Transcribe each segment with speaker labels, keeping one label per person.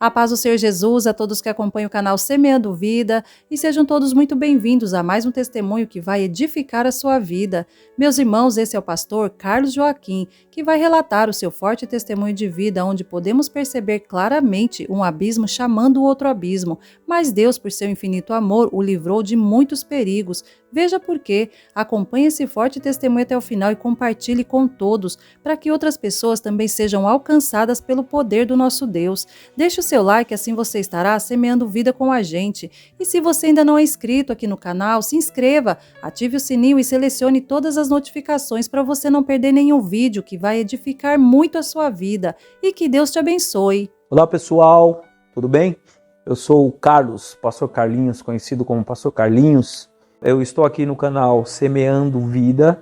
Speaker 1: A paz do Senhor Jesus a todos que acompanham o canal Semeando Vida e sejam todos muito bem-vindos a mais um testemunho que vai edificar a sua vida. Meus irmãos, esse é o pastor Carlos Joaquim, que vai relatar o seu forte testemunho de vida, onde podemos perceber claramente um abismo chamando o outro abismo, mas Deus, por seu infinito amor, o livrou de muitos perigos. Veja por quê. Acompanhe esse forte testemunho até o final e compartilhe com todos, para que outras pessoas também sejam alcançadas pelo poder do nosso Deus. Deixe o seu like, assim você estará semeando vida com a gente. E se você ainda não é inscrito aqui no canal, se inscreva, ative o sininho e selecione todas as notificações para você não perder nenhum vídeo que vai edificar muito a sua vida. E que Deus te abençoe.
Speaker 2: Olá pessoal, tudo bem? Eu sou o Carlos, pastor Carlinhos, conhecido como pastor Carlinhos. Eu estou aqui no canal Semeando Vida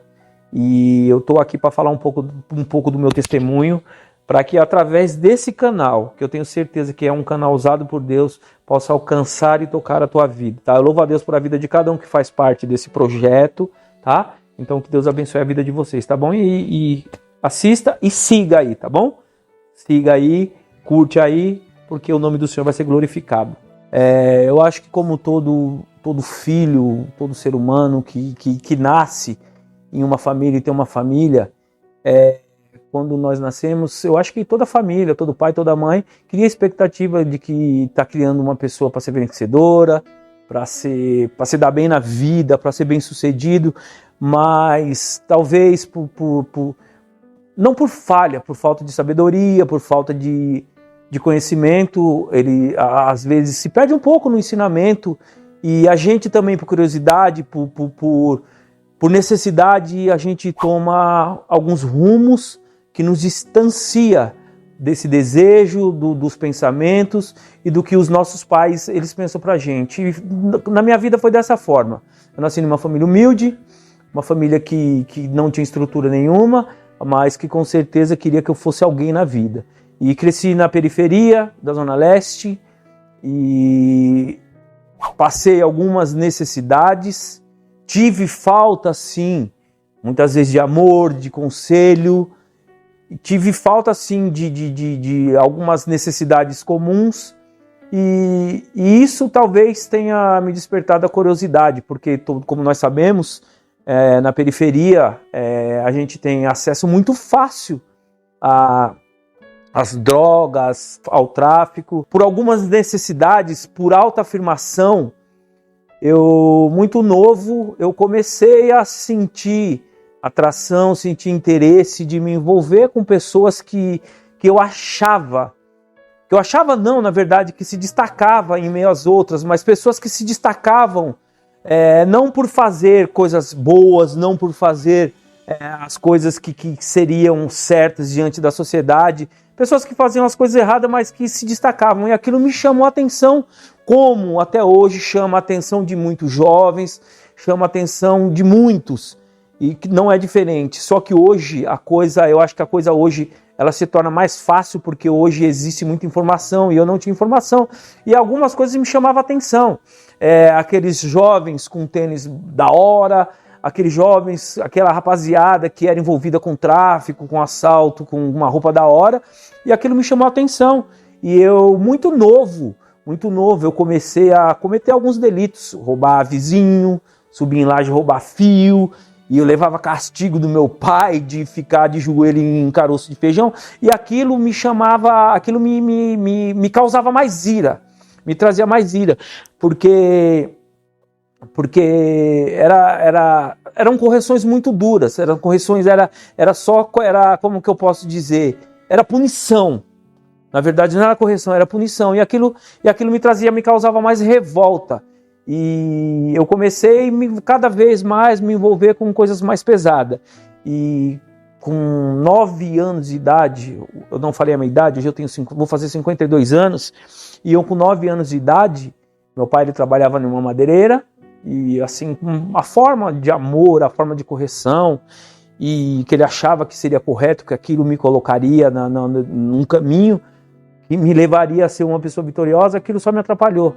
Speaker 2: e eu estou aqui para falar um pouco do meu testemunho, para que através desse canal, que eu tenho certeza que é um canal usado por Deus, possa alcançar e tocar a tua vida, tá? Eu louvo a Deus por a vida de cada um que faz parte desse projeto, tá? Então que Deus abençoe a vida de vocês, tá bom? E assista e siga aí, tá bom? Siga aí, curte aí, porque o nome do Senhor vai ser glorificado. Eu acho que como todo filho, todo ser humano que nasce em uma família e tem uma família, quando nós nascemos, eu acho que toda família, todo pai, toda mãe, cria a expectativa de que está criando uma pessoa para ser vencedora, para se dar bem na vida, para ser bem sucedido, mas talvez não por falha, por falta de sabedoria, por falta de conhecimento, ele às vezes se perde um pouco no ensinamento, e a gente também, por curiosidade, por necessidade, a gente toma alguns rumos que nos distancia desse desejo, dos pensamentos e do que os nossos pais eles pensam pra gente. E na minha vida foi dessa forma. Eu nasci numa família humilde, uma família que não tinha estrutura nenhuma, mas que com certeza queria que eu fosse alguém na vida. E cresci na periferia da Zona Leste e passei algumas necessidades, tive falta sim, muitas vezes de amor, de conselho, tive falta sim de algumas necessidades comuns e isso talvez tenha me despertado a curiosidade, porque como nós sabemos, na periferia a gente tem acesso muito fácil às drogas, ao tráfico, por algumas necessidades, por autoafirmação. Muito novo, eu comecei a sentir atração, sentir interesse de me envolver com pessoas que eu achava não, na verdade, que se destacava em meio às outras, mas pessoas que se destacavam não por fazer coisas boas, não por fazer as coisas que seriam certas diante da sociedade, pessoas que faziam as coisas erradas, mas que se destacavam, e aquilo me chamou a atenção, como até hoje chama a atenção de muitos jovens, chama a atenção de muitos, e que não é diferente, só que hoje eu acho que a coisa hoje ela se torna mais fácil, porque hoje existe muita informação, e eu não tinha informação, e algumas coisas me chamavam a atenção, aqueles jovens com tênis da hora, aqueles jovens, aquela rapaziada que era envolvida com tráfico, com assalto, com uma roupa da hora, e aquilo me chamou a atenção. E eu, muito novo, eu comecei a cometer alguns delitos, roubar vizinho, subir em laje, roubar fio, e eu levava castigo do meu pai de ficar de joelho em caroço de feijão, e aquilo me chamava, aquilo me causava mais ira, me trazia mais ira, porque eram correções muito duras, era como que eu posso dizer, era punição. Na verdade não era correção, era punição, e aquilo me causava mais revolta, e eu comecei cada vez mais me envolver com coisas mais pesadas, e com 9 anos de idade, eu não falei a minha idade, hoje vou fazer 52 anos, e eu com 9 anos de idade, meu pai ele trabalhava numa madeireira, e assim, a forma de amor, a forma de correção, e que ele achava que seria correto, que aquilo me colocaria num caminho que me levaria a ser uma pessoa vitoriosa, aquilo só me atrapalhou.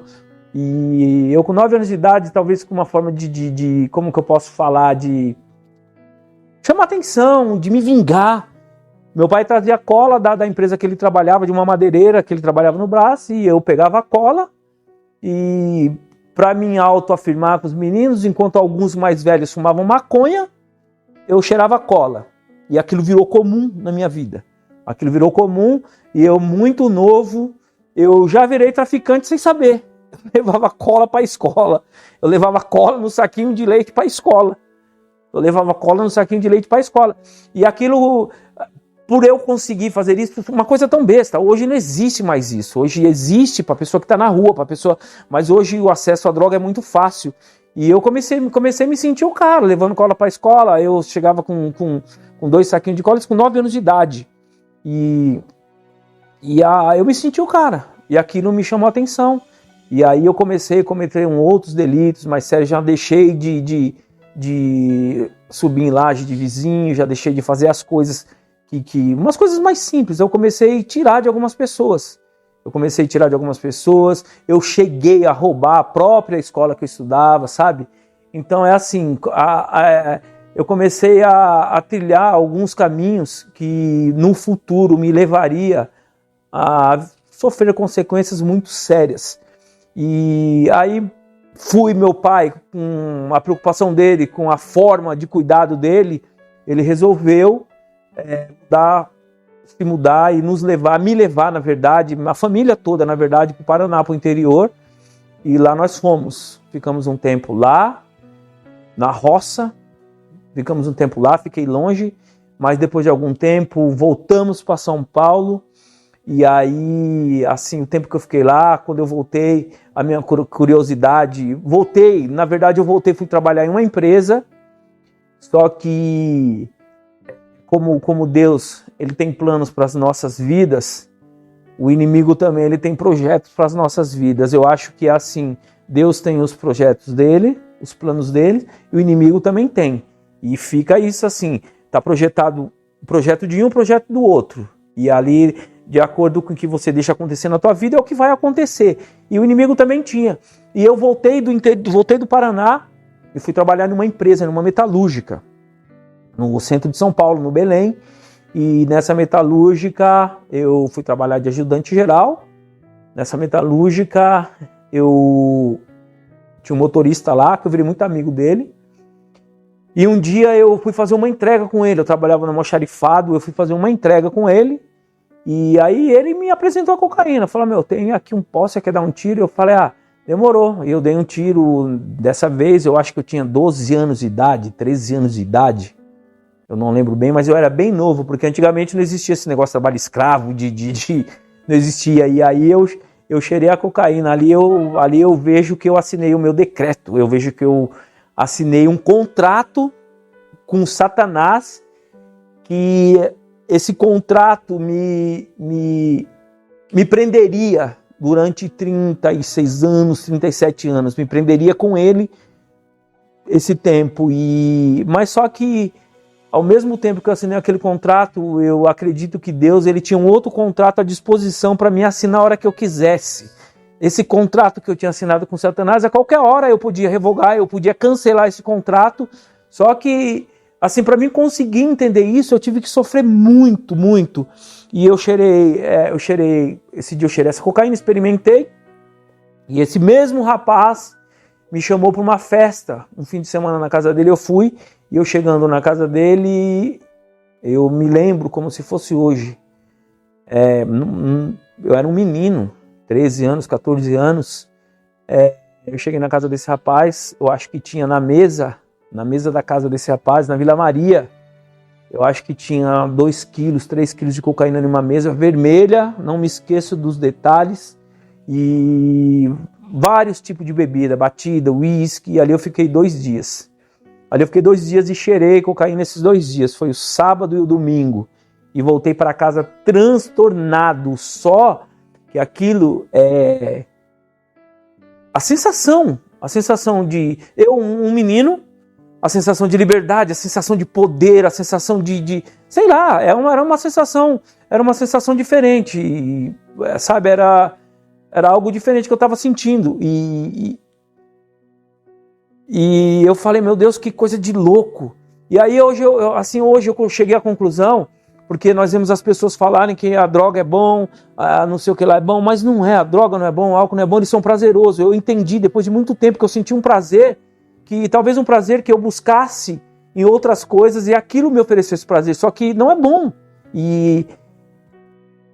Speaker 2: E eu com 9 anos de idade, talvez com uma forma de como que eu posso falar, de chamar atenção, de me vingar, Meu pai trazia cola da empresa que ele trabalhava, de uma madeireira que ele trabalhava no Brás, e eu pegava a cola e, para me autoafirmar com os meninos, enquanto alguns mais velhos fumavam maconha, eu cheirava cola. E aquilo virou comum na minha vida. Aquilo virou comum e eu, muito novo, eu já virei traficante sem saber. Eu levava cola para a escola. Eu levava cola no saquinho de leite para a escola. E aquilo, por eu conseguir fazer isso, uma coisa tão besta. Hoje não existe mais isso. Hoje existe para a pessoa que está na rua, mas hoje o acesso à droga é muito fácil. E eu comecei a me sentir o cara, levando cola para a escola. Eu chegava com 2 saquinhos de cola com 9 anos de idade. Eu me senti o cara. E aquilo me chamou a atenção. E aí eu comecei a cometer outros delitos mais sérios. Já deixei de subir em laje de vizinho, já deixei de fazer as coisas umas coisas mais simples. Eu comecei a tirar de algumas pessoas. Eu cheguei a roubar a própria escola que eu estudava, sabe? Então é assim, eu comecei a trilhar alguns caminhos que no futuro me levaria a sofrer consequências muito sérias. E aí meu pai, com a preocupação dele, com a forma de cuidado dele, ele resolveu se mudar e me levar, na verdade, a família toda, na verdade, para o Paraná, para o interior. E lá nós fomos. Ficamos um tempo lá, na roça. Fiquei longe. Mas depois de algum tempo, voltamos para São Paulo. E aí, assim, o tempo que eu fiquei lá, quando eu voltei, a minha curiosidade... fui trabalhar em uma empresa. Só que, como Deus, ele tem planos para as nossas vidas, o inimigo também, ele tem projetos para as nossas vidas. Eu acho que é assim, Deus tem os projetos dele, os planos dele, e o inimigo também tem. E fica isso assim, está projetado o projeto de um, o projeto do outro. E ali, de acordo com o que você deixa acontecer na tua vida, é o que vai acontecer. E o inimigo também tinha. E eu voltei do Paraná e fui trabalhar numa empresa, numa metalúrgica, no centro de São Paulo, no Belém. E nessa metalúrgica eu fui trabalhar de ajudante geral. Nessa metalúrgica eu tinha um motorista lá, que eu virei muito amigo dele. E um dia eu fui fazer uma entrega com ele. Eu trabalhava no almoxarifado, eu fui fazer uma entrega com ele. E aí ele me apresentou a cocaína. Falou, tem aqui um pó, você quer dar um tiro? Eu falei, demorou. Eu dei um tiro, dessa vez eu acho que eu tinha 12 anos de idade, 13 anos de idade. Eu não lembro bem, mas eu era bem novo, porque antigamente não existia esse negócio de trabalho escravo, não existia. E aí eu cheirei a cocaína. Ali eu vejo que eu assinei o meu decreto. Eu vejo que eu assinei um contrato com Satanás, que esse contrato me prenderia durante 36 anos, 37 anos. Me prenderia com ele esse tempo. Mas só que, ao mesmo tempo que eu assinei aquele contrato, eu acredito que Deus ele tinha um outro contrato à disposição para me assinar a hora que eu quisesse. Esse contrato que eu tinha assinado com Satanás, a qualquer hora eu podia revogar, eu podia cancelar esse contrato. Só que, assim, para mim conseguir entender isso, eu tive que sofrer muito, muito. E esse dia eu cheirei essa cocaína, experimentei. E esse mesmo rapaz me chamou para uma festa, um fim de semana na casa dele, eu fui. E eu chegando na casa dele, eu me lembro como se fosse hoje. Eu era um menino, 13 anos, 14 anos. Eu cheguei na casa desse rapaz, eu acho que tinha na mesa da casa desse rapaz, na Vila Maria, eu acho que tinha 2 quilos, 3 quilos de cocaína numa mesa vermelha, não me esqueço dos detalhes, e vários tipos de bebida, batida, uísque, e ali eu fiquei 2 dias. E cheirei cocaína nesses 2 dias. Foi o sábado e o domingo. E voltei para casa transtornado. Só que aquilo a sensação de eu, um menino, a sensação de liberdade, a sensação de poder, a sensação de sei lá, era uma sensação diferente. E, sabe, era algo diferente que eu estava sentindo. E eu falei, meu Deus, que coisa de louco. E aí hoje eu cheguei à conclusão, porque nós vemos as pessoas falarem que a droga é bom, não sei o que lá é bom, mas não é, a droga não é bom, o álcool não é bom, eles são prazerosos. Eu entendi depois de muito tempo que eu senti um prazer, que talvez um prazer que eu buscasse em outras coisas e aquilo me ofereceu esse prazer, só que não é bom. E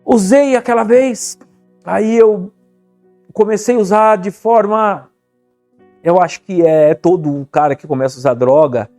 Speaker 2: usei aquela vez, aí eu comecei a usar de forma, eu acho que é todo um cara que começa a usar droga,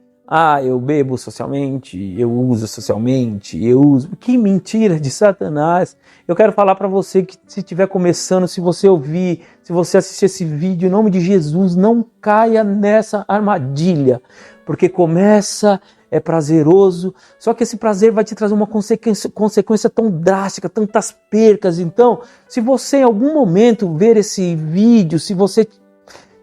Speaker 2: eu bebo socialmente, eu uso socialmente, eu uso... Que mentira de Satanás! Eu quero falar para você que se estiver começando, se você ouvir, se você assistir esse vídeo, em nome de Jesus, não caia nessa armadilha, porque começa, é prazeroso, só que esse prazer vai te trazer uma consequência tão drástica, tantas percas. Então, se você em algum momento ver esse vídeo, se você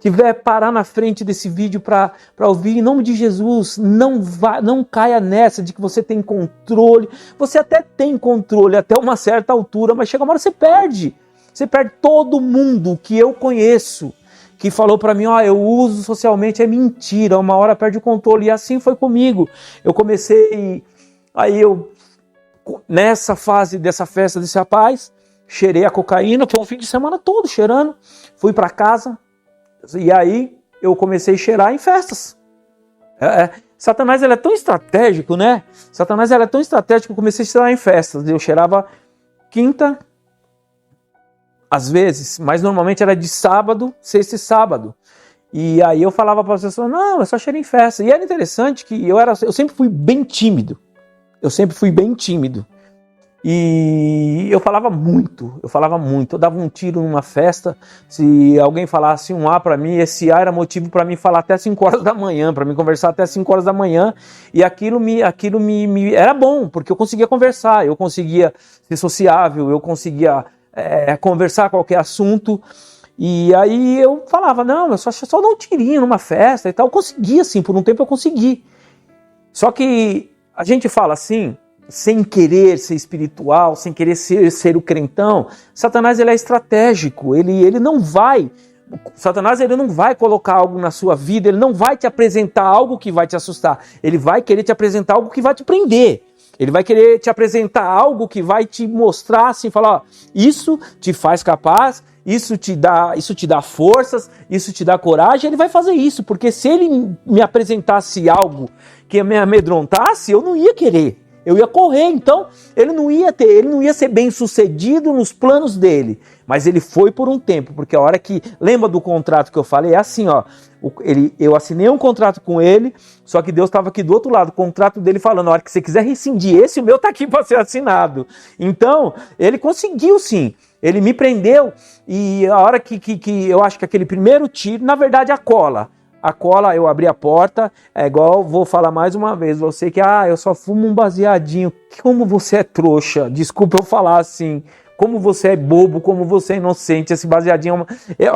Speaker 2: tiver parar na frente desse vídeo para ouvir, em nome de Jesus, não caia nessa de que você tem controle. Você até tem controle até uma certa altura, mas chega uma hora você perde. Você perde. Todo mundo que eu conheço que falou para mim, eu uso socialmente, é mentira, uma hora perde o controle. E assim foi comigo. Eu comecei, nessa fase dessa festa desse rapaz, cheirei a cocaína, foi um fim de semana todo cheirando, fui para casa. E aí eu comecei a cheirar em festas. Satanás ele é tão estratégico, né? Satanás ele é tão estratégico que eu comecei a cheirar em festas. Eu cheirava quinta, às vezes, mas normalmente era de sábado, sexta e sábado. E aí eu falava para as pessoas, não, é só cheirar em festa. E era interessante que eu sempre fui bem tímido. E eu falava muito, eu dava um tiro numa festa, se alguém falasse um A para mim, esse A era motivo para mim falar até 5 horas da manhã, para mim conversar até 5 horas da manhã, e aquilo me era bom, porque eu conseguia conversar, eu conseguia ser sociável, eu conseguia conversar qualquer assunto, e aí eu falava, não, eu só dar um tirinho numa festa e tal, eu conseguia assim, por um tempo eu consegui, só que a gente fala assim, sem querer ser espiritual, sem querer ser o crentão, Satanás ele é estratégico, Satanás ele não vai colocar algo na sua vida, ele não vai te apresentar algo que vai te assustar, ele vai querer te apresentar algo que vai te prender, ele vai querer te apresentar algo que vai te mostrar assim, falar, isso te faz capaz, isso te dá forças, isso te dá coragem, ele vai fazer isso, porque se ele me apresentasse algo que me amedrontasse, eu não ia querer. Eu ia correr, então ele não ia ser bem sucedido nos planos dele, mas ele foi por um tempo, porque a hora que, lembra do contrato que eu falei, é assim, eu assinei um contrato com ele, só que Deus estava aqui do outro lado, o contrato dele falando, a hora que você quiser rescindir esse, o meu está aqui para ser assinado. Então, ele conseguiu sim, ele me prendeu, e a hora que eu acho que aquele primeiro tiro, na verdade a cola, eu abri a porta, é igual, vou falar mais uma vez, você que, eu só fumo um baseadinho, como você é trouxa, desculpa eu falar assim, como você é bobo, como você é inocente, esse baseadinho,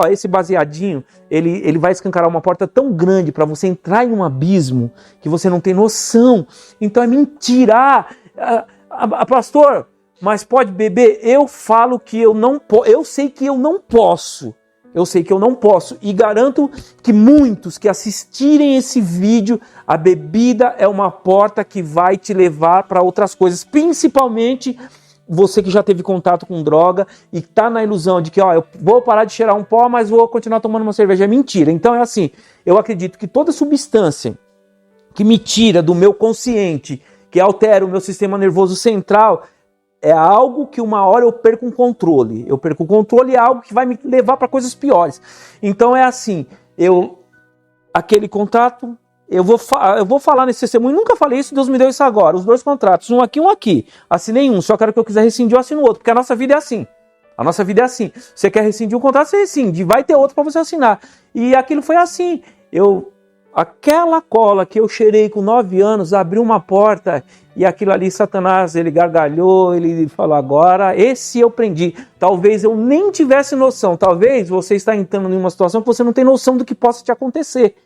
Speaker 2: esse baseadinho, ele vai escancarar uma porta tão grande para você entrar em um abismo, que você não tem noção, então é mentira, pastor, mas pode beber? Eu falo que eu não posso, eu sei que eu não posso, e garanto que muitos que assistirem esse vídeo, a bebida é uma porta que vai te levar para outras coisas, principalmente você que já teve contato com droga e está na ilusão de que eu vou parar de cheirar um pó, mas vou continuar tomando uma cerveja. É mentira. Então é assim, eu acredito que toda substância que me tira do meu consciente, que altera o meu sistema nervoso central, é algo que uma hora eu perco um controle. Eu perco o controle, é algo que vai me levar para coisas piores. Então é assim, aquele contrato, eu vou falar nesse testemunho, nunca falei isso, Deus me deu isso agora, os 2 contratos, um aqui. Assinei um, só quero que eu quiser rescindir, eu assino o outro, porque a nossa vida é assim. Você quer rescindir um contrato, você rescinde, vai ter outro para você assinar. E aquilo foi assim, aquela cola que eu cheirei com 9 anos, abriu uma porta e aquilo ali, Satanás, ele gargalhou, ele falou, agora esse eu prendi. Talvez eu nem tivesse noção, talvez você está entrando em uma situação que você não tem noção do que possa te acontecer.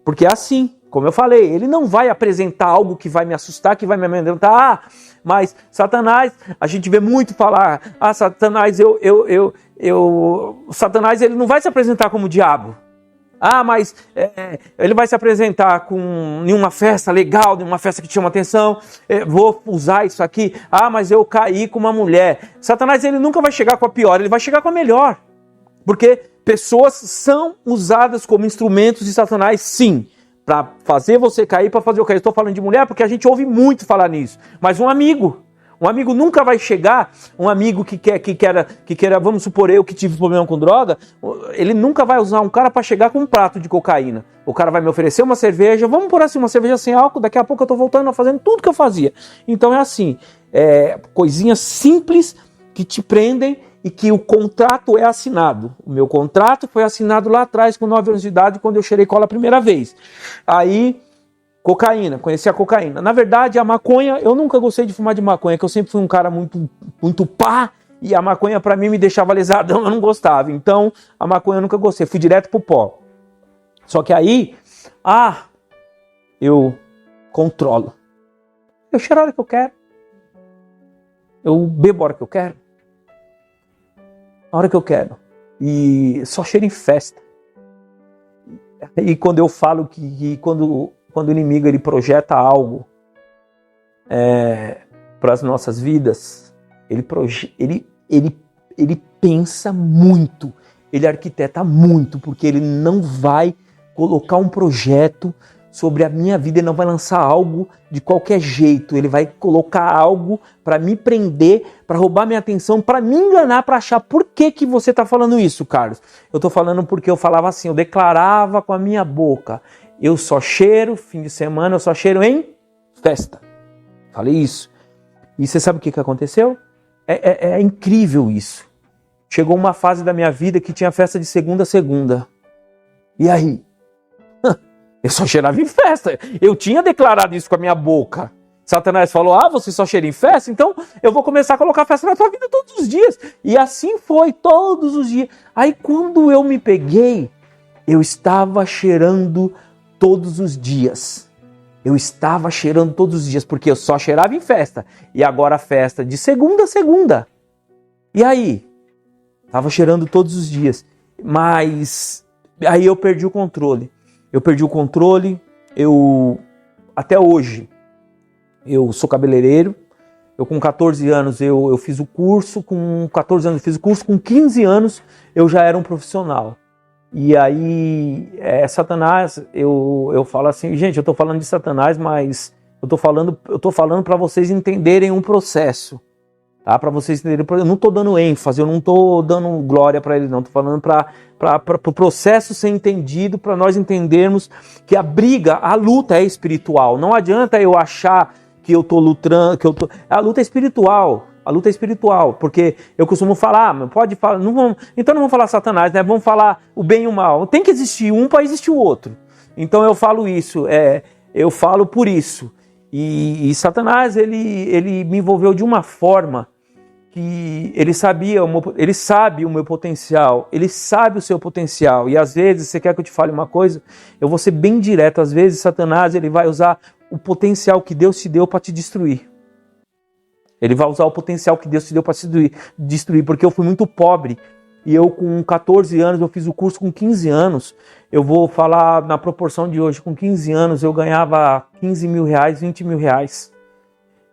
Speaker 2: Porque é assim, como eu falei, ele não vai apresentar algo que vai me assustar, que vai me amedrontar. Mas Satanás, a gente vê muito falar, Satanás, Satanás ele não vai se apresentar como diabo. Ah, mas ele vai se apresentar em uma festa legal, em uma festa que chama atenção, vou usar isso aqui. Ah, mas eu caí com uma mulher. Satanás, ele nunca vai chegar com a pior, ele vai chegar com a melhor. Porque pessoas são usadas como instrumentos de Satanás, sim, para fazer você cair, para fazer eu cair. Estou falando de mulher porque a gente ouve muito falar nisso. Mas um amigo nunca vai chegar, um amigo que quer, vamos supor, eu que tive problema com droga, ele nunca vai usar um cara para chegar com um prato de cocaína. O cara vai me oferecer uma cerveja, vamos por assim, uma cerveja sem álcool, daqui a pouco eu estou voltando a fazendo tudo que eu fazia. Então é assim, coisinhas simples que te prendem e que o contrato é assinado. O meu contrato foi assinado lá atrás, com 9 anos de idade, quando eu cheirei cola a primeira vez. Aí, cocaína, conheci a cocaína. Na verdade, a maconha, eu nunca gostei de fumar de maconha, que eu sempre fui um cara muito pá, e a maconha pra mim me deixava lesadão, eu não gostava. Então, a maconha eu nunca gostei, fui direto pro pó. Só que aí, eu controlo. Eu cheiro a hora que eu quero. Eu bebo a hora que eu quero. A hora que eu quero. E só cheiro em festa. E quando eu falo que quando o inimigo ele projeta algo para as nossas vidas, ele pensa muito, ele arquiteta muito, porque ele não vai colocar um projeto sobre a minha vida, ele não vai lançar algo de qualquer jeito, ele vai colocar algo para me prender, para roubar minha atenção, para me enganar, para achar por que você está falando isso, Carlos? Eu estou falando porque eu falava assim, eu declarava com a minha boca, eu só cheiro, fim de semana, eu só cheiro em festa. Falei isso. E você sabe o que aconteceu? É incrível isso. Chegou uma fase da minha vida que tinha festa de segunda a segunda. E aí? Eu só cheirava em festa. Eu tinha declarado isso com a minha boca. Satanás falou, você só cheira em festa? Então eu vou começar a colocar festa na tua vida todos os dias. E assim foi, todos os dias. Aí quando eu me peguei, eu estava cheirando todos os dias. Eu estava cheirando todos os dias, porque eu só cheirava em festa. E agora festa de segunda a segunda. E aí? Estava cheirando todos os dias. Mas aí eu perdi o controle. Até hoje, eu sou cabeleireiro. Eu com 14 anos eu fiz o curso. Com 14 anos eu fiz o curso. Com 15 anos eu já era um profissional. E aí, Satanás, eu falo assim, gente, eu estou falando de Satanás, mas eu tô falando para vocês entenderem um processo, tá? Para vocês entenderem, eu não estou dando ênfase, eu não estou dando glória para ele, não, estou falando para o processo ser entendido, para nós entendermos que a luta é espiritual. Não adianta eu achar que eu estou lutando, a luta é espiritual. A luta é espiritual, porque eu costumo falar, pode falar, então não vamos falar Satanás, né? Vamos falar o bem e o mal. Tem que existir um para existir o outro. Então eu falo isso, eu falo por isso. E Satanás, ele me envolveu de uma forma que ele sabe o meu potencial, ele sabe o seu potencial. E às vezes, você quer que eu te fale uma coisa? Eu vou ser bem direto. Às vezes Satanás, ele vai usar o potencial que Deus te deu para te destruir. Ele vai usar o potencial que Deus te deu para se destruir, porque eu fui muito pobre. E eu com 14 anos, eu fiz o curso com 15 anos. Eu vou falar na proporção de hoje. Com 15 anos eu ganhava 15 mil reais, 20 mil reais.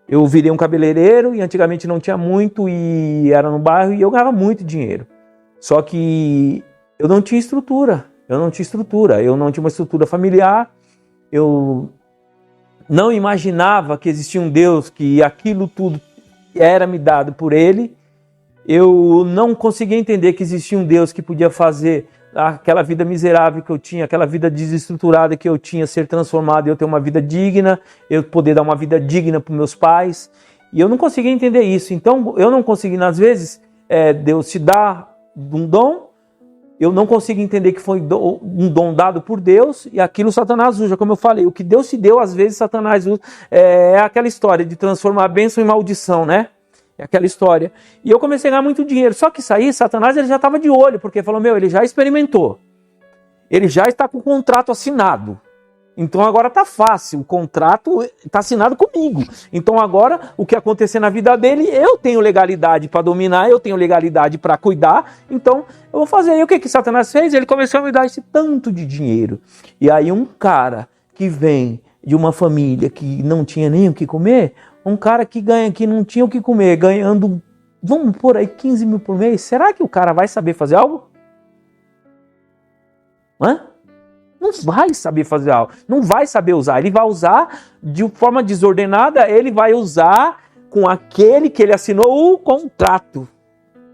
Speaker 2: Eu virei um cabeleireiro e antigamente não tinha muito e era no bairro e eu ganhava muito dinheiro. Só que eu não tinha estrutura. Eu não tinha uma estrutura familiar. Eu não imaginava que existia um Deus, que aquilo tudo era me dado por ele. Eu não conseguia entender que existia um Deus que podia fazer aquela vida miserável que eu tinha, aquela vida desestruturada que eu tinha, ser transformado e eu ter uma vida digna, eu poder dar uma vida digna para meus pais. E eu não conseguia entender isso. Então eu não conseguia, às vezes, Deus te dá um dom, eu não consigo entender que foi um dom dado por Deus e aquilo Satanás usa, como eu falei. O que Deus te deu, às vezes, Satanás usa. É aquela história de transformar bênção em maldição, né? É aquela história. E eu comecei a ganhar muito dinheiro. Só que isso aí, Satanás, ele já estava de olho, porque falou, ele já experimentou. Ele já está com o contrato assinado. Então agora tá fácil, o contrato tá assinado comigo. Então agora o que acontecer na vida dele, eu tenho legalidade para dominar, eu tenho legalidade para cuidar, então eu vou fazer. E o que Satanás fez? Ele começou a me dar esse tanto de dinheiro. E aí um cara que vem de uma família que não tinha nem o que comer, um cara que ganha que não tinha o que comer, ganhando, vamos por aí, 15 mil por mês, será que o cara vai saber fazer algo? Hã? Não vai saber fazer algo, não vai saber usar, ele vai usar de forma desordenada, ele vai usar com aquele que ele assinou o contrato.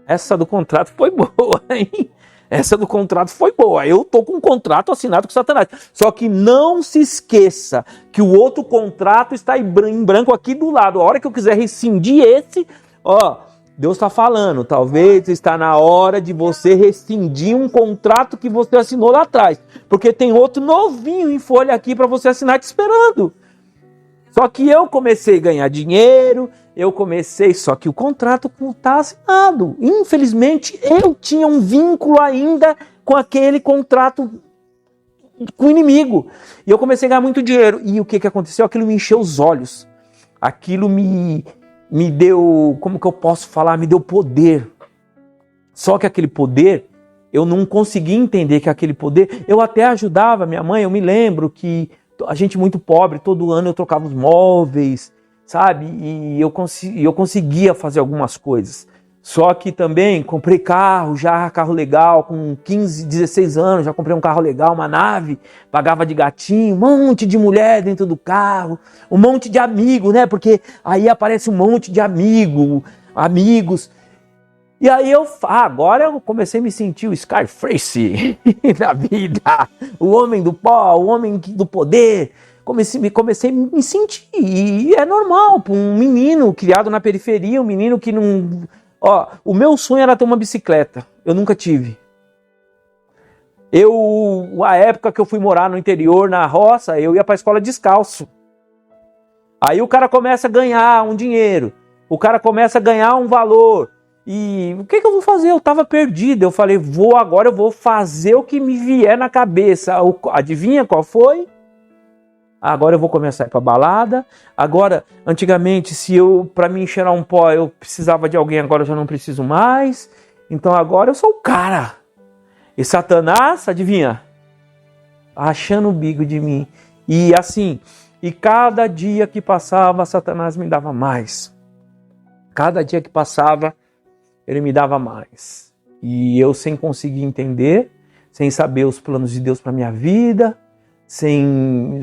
Speaker 2: Essa do contrato foi boa, hein? Essa do contrato foi boa, eu tô com um contrato assinado com Satanás. Só que não se esqueça que o outro contrato está em branco aqui do lado. A hora que eu quiser rescindir esse, Deus está falando, talvez está na hora de você rescindir um contrato que você assinou lá atrás. Porque tem outro novinho em folha aqui para você assinar te esperando. Só que eu comecei a ganhar dinheiro, só que o contrato está assinado. Infelizmente, eu tinha um vínculo ainda com aquele contrato com o inimigo. E eu comecei a ganhar muito dinheiro. E o que aconteceu? Aquilo me encheu os olhos. Aquilo me deu, como que eu posso falar? Me deu poder. Só que aquele poder, eu não conseguia entender que aquele poder... Eu até ajudava minha mãe, eu me lembro que a gente muito pobre, todo ano eu trocava os móveis, sabe? E eu conseguia fazer algumas coisas. Só que também comprei carro legal, com 15, 16 anos, já comprei um carro legal, uma nave, pagava de gatinho, um monte de mulher dentro do carro, um monte de amigos, né? Porque aí aparece um monte de amigos. E aí agora eu comecei a me sentir o Scarface da vida, o homem do pó, o homem do poder. Comecei a me sentir, e é normal para um menino criado na periferia, um menino que não... o meu sonho era ter uma bicicleta, eu nunca tive. A época que eu fui morar no interior, na roça, eu ia para a escola descalço. Aí o cara começa a ganhar um dinheiro, o cara começa a ganhar um valor. E o que eu vou fazer? Eu estava perdido. Eu falei, agora eu vou fazer o que me vier na cabeça. Adivinha qual foi? Agora eu vou começar a ir para balada. Agora, antigamente, para mim cheirar um pó, eu precisava de alguém, agora eu já não preciso mais. Então agora eu sou o cara. E Satanás, adivinha? Achando o bico de mim. E assim, cada dia que passava, Satanás me dava mais. Cada dia que passava, ele me dava mais. E eu sem conseguir entender, sem saber os planos de Deus para minha vida, sem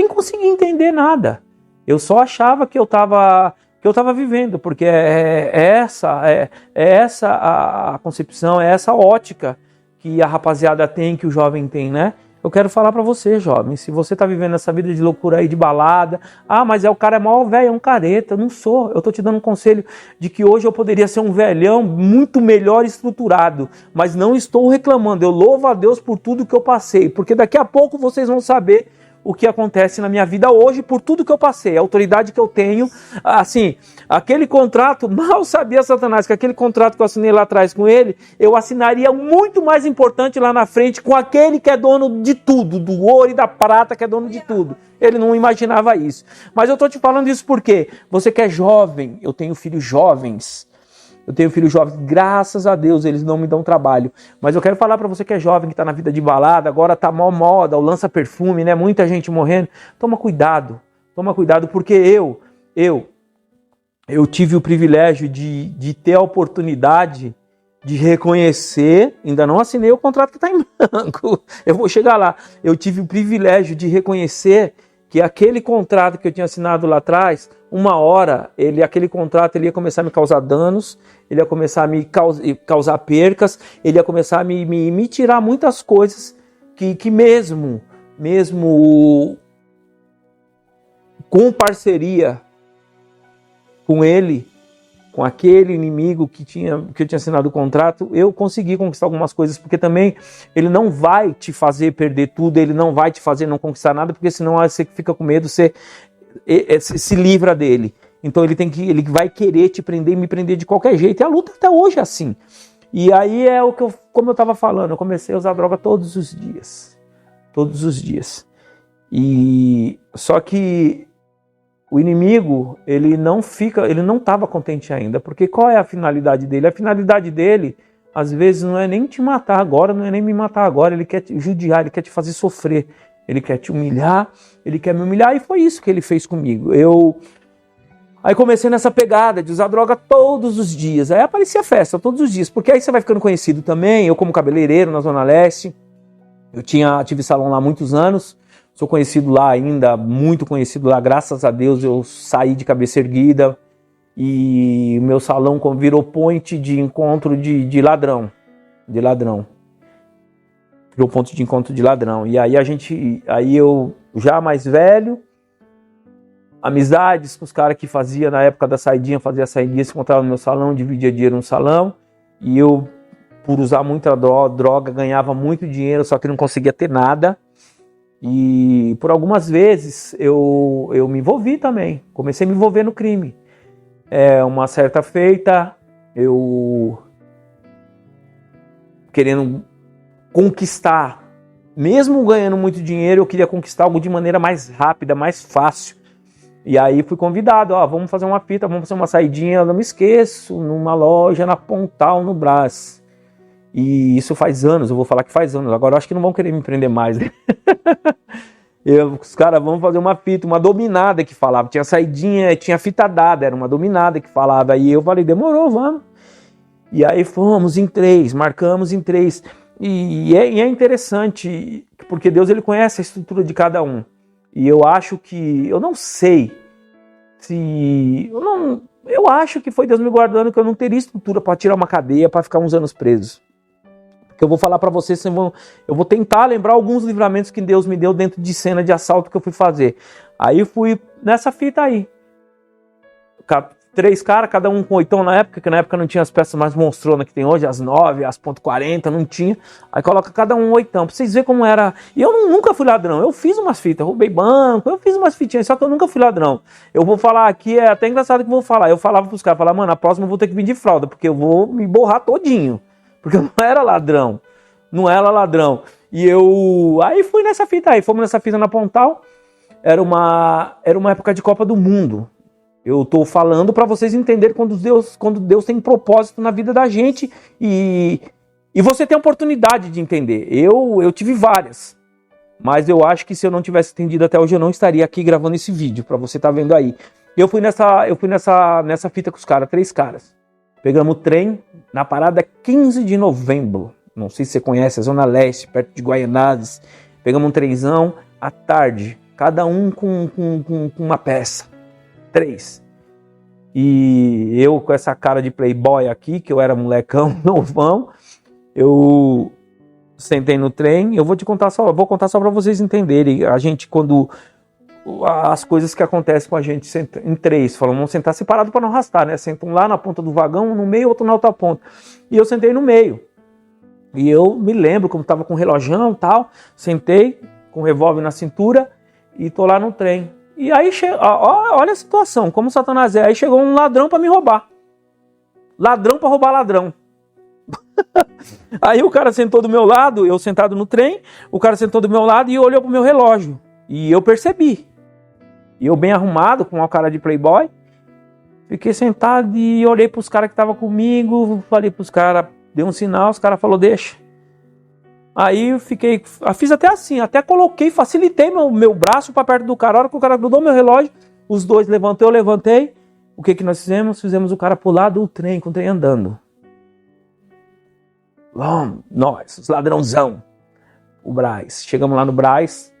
Speaker 2: conseguir entender nada. Eu só achava que eu estava vivendo, porque é essa a concepção, é essa a ótica que a rapaziada tem, que o jovem tem, né? Eu quero falar para você, jovem, se você tá vivendo essa vida de loucura aí, de balada, mas o cara é mó velho, é um careta. Eu não sou, eu tô te dando um conselho de que hoje eu poderia ser um velhão muito melhor estruturado, mas não estou reclamando, eu louvo a Deus por tudo que eu passei, porque daqui a pouco vocês vão saber o que acontece na minha vida hoje por tudo que eu passei, a autoridade que eu tenho. Assim, aquele contrato, mal sabia Satanás que aquele contrato que eu assinei lá atrás com ele, eu assinaria muito mais importante lá na frente com aquele que é dono de tudo, do ouro e da prata, que é dono de tudo. Ele não imaginava isso. Mas eu estou te falando isso porque você que é jovem, eu tenho filhos jovens, graças a Deus, eles não me dão trabalho. Mas eu quero falar para você que é jovem, que está na vida de balada, agora tá mó moda, o lança-perfume, né? Muita gente morrendo. Toma cuidado, porque eu tive o privilégio de ter a oportunidade de reconhecer, ainda não assinei o contrato que está em branco, eu vou chegar lá. Eu tive o privilégio de reconhecer que aquele contrato que eu tinha assinado lá atrás, uma hora, aquele contrato ele ia começar a me causar danos, ele ia começar a me causar percas, ele ia começar a me tirar muitas coisas que mesmo com parceria com ele, com aquele inimigo que eu tinha assinado o contrato, eu consegui conquistar algumas coisas, porque também ele não vai te fazer perder tudo, ele não vai te fazer não conquistar nada, porque senão você fica com medo, você se livra dele. Então ele vai querer te prender e me prender de qualquer jeito, e a luta até hoje é assim. E aí como eu estava falando, eu comecei a usar droga todos os dias. E só que o inimigo, ele não estava contente ainda, porque qual é a finalidade dele? A finalidade dele, às vezes, não é nem te matar agora, não é nem me matar agora, ele quer te judiar, ele quer te fazer sofrer, ele quer te humilhar, ele quer me humilhar, e foi isso que ele fez comigo. Aí comecei nessa pegada de usar droga todos os dias, aí aparecia festa todos os dias, porque aí você vai ficando conhecido também, eu como cabeleireiro na Zona Leste, tive salão lá há muitos anos, sou conhecido lá ainda, muito conhecido lá, graças a Deus eu saí de cabeça erguida e o meu salão virou point de encontro de ladrão. Virou ponto de encontro de ladrão. E aí eu já mais velho, amizades com os caras que fazia na época da saidinha, se encontrava no meu salão, dividia dinheiro no salão, e eu, por usar muita droga, ganhava muito dinheiro, só que não conseguia ter nada. E por algumas vezes eu me envolvi também, comecei a me envolver no crime. Uma certa feita, eu querendo conquistar, mesmo ganhando muito dinheiro, eu queria conquistar algo de maneira mais rápida, mais fácil. E aí fui convidado, vamos fazer uma fita, vamos fazer uma saidinha, eu não me esqueço, numa loja na Pontal, no Brás. E isso faz anos, eu vou falar que faz anos, agora eu acho que não vão querer me prender mais, né? Os caras vão fazer uma fita, uma dominada que falava, tinha saidinha, tinha fita dada, era uma dominada que falava, aí eu falei, demorou, vamos. E aí fomos em 3, marcamos em 3, e é interessante, porque Deus ele conhece a estrutura de cada um, e eu acho que, eu não sei se, eu acho que foi Deus me guardando, que eu não teria estrutura para tirar uma cadeia, para ficar uns anos preso. Que eu vou falar para vocês, eu vou tentar lembrar alguns livramentos que Deus me deu dentro de cena de assalto que eu fui fazer. Aí fui nessa fita aí. 3 caras, cada um com 8 na época, que na época não tinha as peças mais monstronas que tem hoje, as 9, as .40, não tinha. Aí coloca cada um 8, pra vocês verem como era. E eu nunca fui ladrão, eu fiz umas fitas, roubei banco, eu fiz umas fitinhas, só que eu nunca fui ladrão. Eu vou falar aqui, é até engraçado que eu vou falar. Eu falava pros caras, mano, a próxima eu vou ter que vir de fralda, porque eu vou me borrar todinho. Porque eu não era ladrão. E aí fui nessa fita aí, fomos nessa fita na Pontal. Era uma época de Copa do Mundo. Eu tô falando para vocês entenderem quando Deus tem propósito na vida da gente e você tem a oportunidade de entender. Eu tive várias, mas eu acho que se eu não tivesse entendido até hoje, eu não estaria aqui gravando esse vídeo para você tá vendo aí. Eu fui nessa fita com os caras, 3 caras. Pegamos o trem na parada 15 de novembro. Não sei se você conhece, a Zona Leste, perto de Guaianazes. Pegamos um trenzão à tarde, cada um com uma peça. 3. E eu com essa cara de playboy aqui, que eu era molecão, novão, eu sentei no trem. Vou contar só para vocês entenderem. A gente, quando as coisas que acontecem com a gente em 3, falam, vamos sentar separado para não arrastar, né? Sentam lá na ponta do vagão, no meio, outro na outra ponta. E eu sentei no meio. E eu me lembro como estava com um relojão e tal, sentei com o revólver na cintura e tô lá no trem. E aí, olha a situação, como Satanás é. Aí chegou um ladrão para me roubar. Ladrão para roubar ladrão. Aí o cara sentou do meu lado, eu sentado no trem, o cara sentou do meu lado e olhou pro meu relógio. E eu percebi. E eu bem arrumado, com uma cara de playboy, fiquei sentado e olhei pros caras que estavam comigo, falei pros caras, dei um sinal, os caras falaram, deixa. Aí eu fiz até assim, até facilitei meu braço para perto do cara. A hora que o cara grudou meu relógio, os dois levantou, eu levantei. O que nós fizemos? Fizemos o cara pular do trem, com o trem andando. Nós, os ladrãozão. O Brás. Chegamos lá no Brás,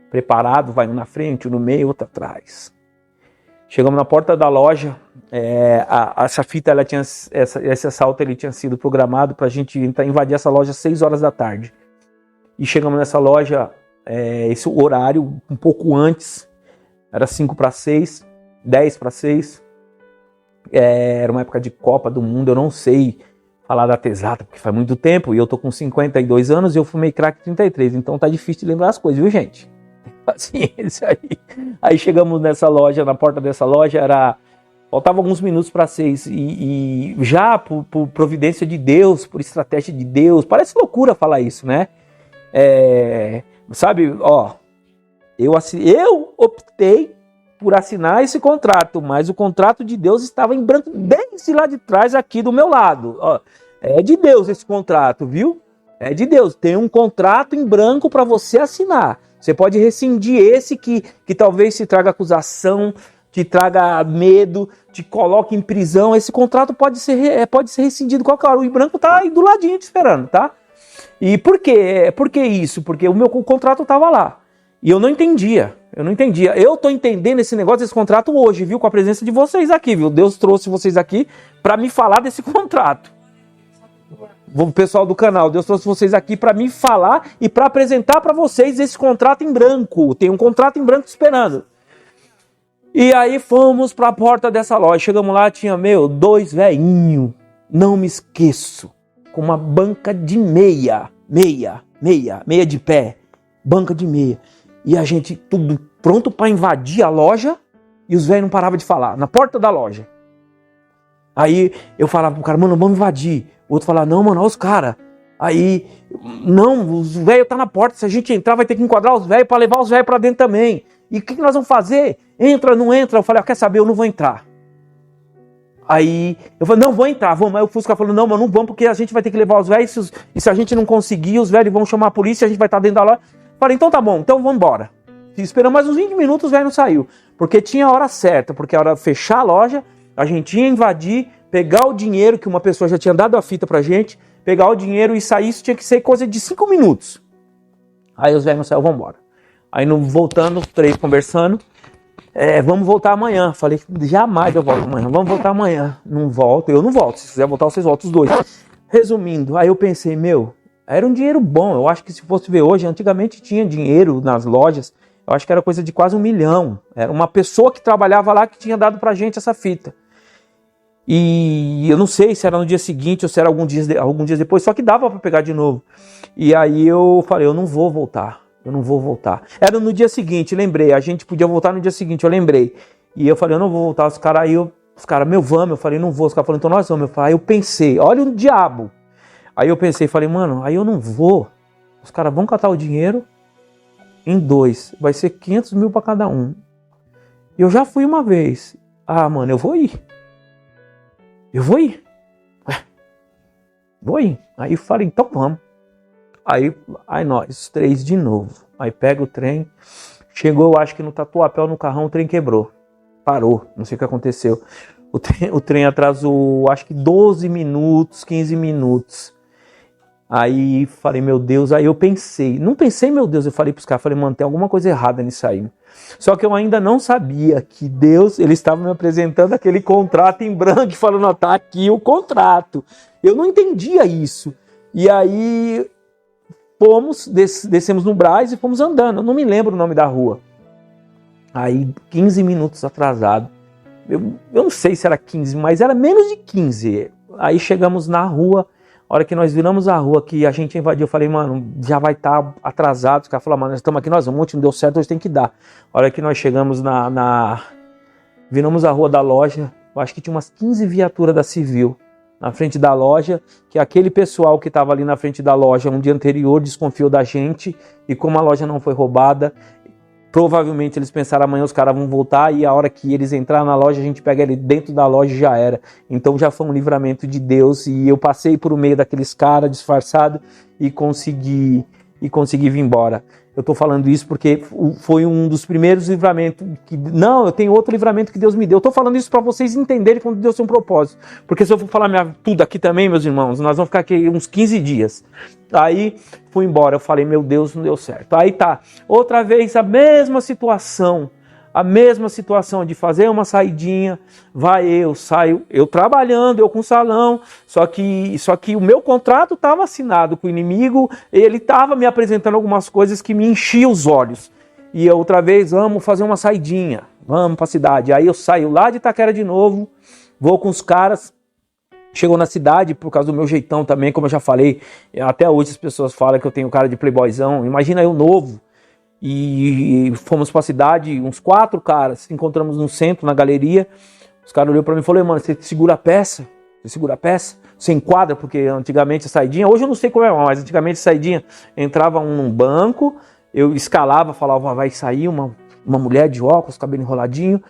Speaker 2: preparado, vai um na frente, um no meio, outro atrás. Chegamos na porta da loja. Essa fita, esse assalto ele tinha sido programado para a gente invadir essa loja às 6 horas da tarde. E chegamos nessa loja, esse horário, um pouco antes, era 5 para 6, 10 para 6. Era uma época de Copa do Mundo, eu não sei falar a data exata, porque faz muito tempo, e eu tô com 52 anos e eu fumei crack 33, então tá difícil de lembrar as coisas, viu, gente? Paciência aí. Aí chegamos nessa loja, na porta dessa loja, faltavam alguns minutos para 6, e já por providência de Deus, por estratégia de Deus, parece loucura falar isso, né? Sabe, Eu optei por assinar esse contrato, mas o contrato de Deus estava em branco desde lá de trás, aqui do meu lado. Ó, é de Deus esse contrato, viu? É de Deus. Tem um contrato em branco para você assinar. Você pode rescindir esse que talvez te traga acusação, te traga medo, te coloque em prisão. Esse contrato pode ser rescindido qualquer hora. O em branco tá aí do ladinho te esperando, tá? E por quê? Por que isso? Porque o contrato estava lá. E eu não entendia. Eu tô entendendo esse negócio desse contrato hoje, viu? Com a presença de vocês aqui, viu? Deus trouxe vocês aqui para me falar desse contrato. O pessoal do canal, Deus trouxe vocês aqui para me falar e para apresentar para vocês esse contrato em branco. Tem um contrato em branco esperando. E aí fomos para a porta dessa loja. Chegamos lá, tinha, 2 velhinhos. Não me esqueço. Com uma banca de meia de pé. Banca de meia. E a gente tudo pronto para invadir a loja e os velhos não paravam de falar, na porta da loja. Aí eu falava pro cara, mano, vamos invadir. O outro falava, não, mano, olha os caras. Aí, não, os velhos tá na porta, se a gente entrar vai ter que enquadrar os velhos para levar os velhos para dentro também. E o que nós vamos fazer? Entra, não entra? Eu falei, quer saber, eu não vou entrar. Aí eu falei, não, vou entrar, vamos. Aí o Fusca falou, não, mas não vamos porque a gente vai ter que levar os velhos e se a gente não conseguir, os velhos vão chamar a polícia e a gente vai estar dentro da loja. Falei, então tá bom, então vamos embora. Esperamos mais uns 20 minutos, o velho não saiu. Porque tinha a hora certa, porque a hora de fechar a loja, a gente ia invadir, pegar o dinheiro, que uma pessoa já tinha dado a fita pra gente, pegar o dinheiro e sair, isso tinha que ser coisa de 5 minutos. Aí os velhos não saíram, vamos embora. Aí voltando, os 3 conversando, vamos voltar amanhã. Falei, jamais eu volto amanhã, vamos voltar amanhã. Não volto, eu não volto, se quiser voltar vocês voltam os 2. Resumindo, aí eu pensei, era um dinheiro bom, eu acho que se fosse ver hoje, antigamente tinha dinheiro nas lojas, eu acho que era coisa de quase 1 milhão. Era uma pessoa que trabalhava lá que tinha dado pra gente essa fita. E eu não sei se era no dia seguinte ou se era alguns dias depois, só que dava pra pegar de novo. E aí eu falei, eu não vou voltar. Era no dia seguinte, lembrei, a gente podia voltar no dia seguinte, eu lembrei. E eu falei, eu não vou voltar, os caras, vamos, eu falei, não vou, os caras falaram, então nós vamos. Aí eu pensei, olha o diabo. Aí eu pensei, falei, mano, aí eu não vou. Os caras vão catar o dinheiro em 2. Vai ser 500 mil pra cada um. Eu já fui uma vez. Ah, mano, eu vou ir. Vou ir. Aí eu falei, então vamos. Aí nós, 3 de novo. Aí pega o trem. Chegou, eu acho que no Tatuapé, no carrão, o trem quebrou. Parou, não sei o que aconteceu. O trem atrasou, acho que 12 minutos, 15 minutos. Aí falei, meu Deus, aí eu pensei, não pensei, meu Deus, eu falei pros caras, falei, mano, tem alguma coisa errada nisso aí. Só que eu ainda não sabia que Deus, ele estava me apresentando aquele contrato em branco, falando, ó, tá aqui o contrato. Eu não entendia isso. E aí descemos no Brás e fomos andando, eu não me lembro o nome da rua. Aí 15 minutos atrasado, eu não sei se era 15, mas era menos de 15. Aí chegamos na rua. A hora que nós viramos a rua que a gente invadiu, eu falei, mano, já vai estar atrasado. Os caras falaram, mano, nós estamos aqui, nós vamos, ontem não deu certo, hoje tem que dar. A hora que nós chegamos viramos a rua da loja, eu acho que tinha umas 15 viaturas da Civil na frente da loja, que aquele pessoal que estava ali na frente da loja um dia anterior desconfiou da gente, e como a loja não foi roubada, provavelmente eles pensaram, amanhã os caras vão voltar e a hora que eles entraram na loja, a gente pega ele dentro da loja e já era. Então já foi um livramento de Deus e eu passei por meio daqueles caras disfarçados e consegui vir embora. Eu tô falando isso porque foi um dos primeiros livramentos eu tenho outro livramento que Deus me deu. Eu tô falando isso para vocês entenderem quando Deus tem um propósito. Porque se eu for falar tudo aqui também, meus irmãos, nós vamos ficar aqui uns 15 dias. Aí fui embora, eu falei, meu Deus, não deu certo. Aí tá, outra vez a mesma situação de fazer uma saidinha, saio, eu trabalhando, eu com salão, só que o meu contrato estava assinado com o inimigo, ele estava me apresentando algumas coisas que me enchiam os olhos. E eu outra vez, vamos fazer uma saidinha, vamos para a cidade. Aí eu saio lá de Itaquera de novo, vou com os caras. Chegou na cidade, por causa do meu jeitão também, como eu já falei, até hoje as pessoas falam que eu tenho cara de playboyzão, imagina eu novo. E fomos pra cidade, uns 4 caras, se encontramos no centro, na galeria. Os caras olharam pra mim e falaram, mano, você segura a peça? Você enquadra, porque antigamente a saidinha, hoje eu não sei como é, mas antigamente a saidinha entrava um num banco, eu escalava, falava, vai sair uma mulher de óculos, cabelo enroladinho.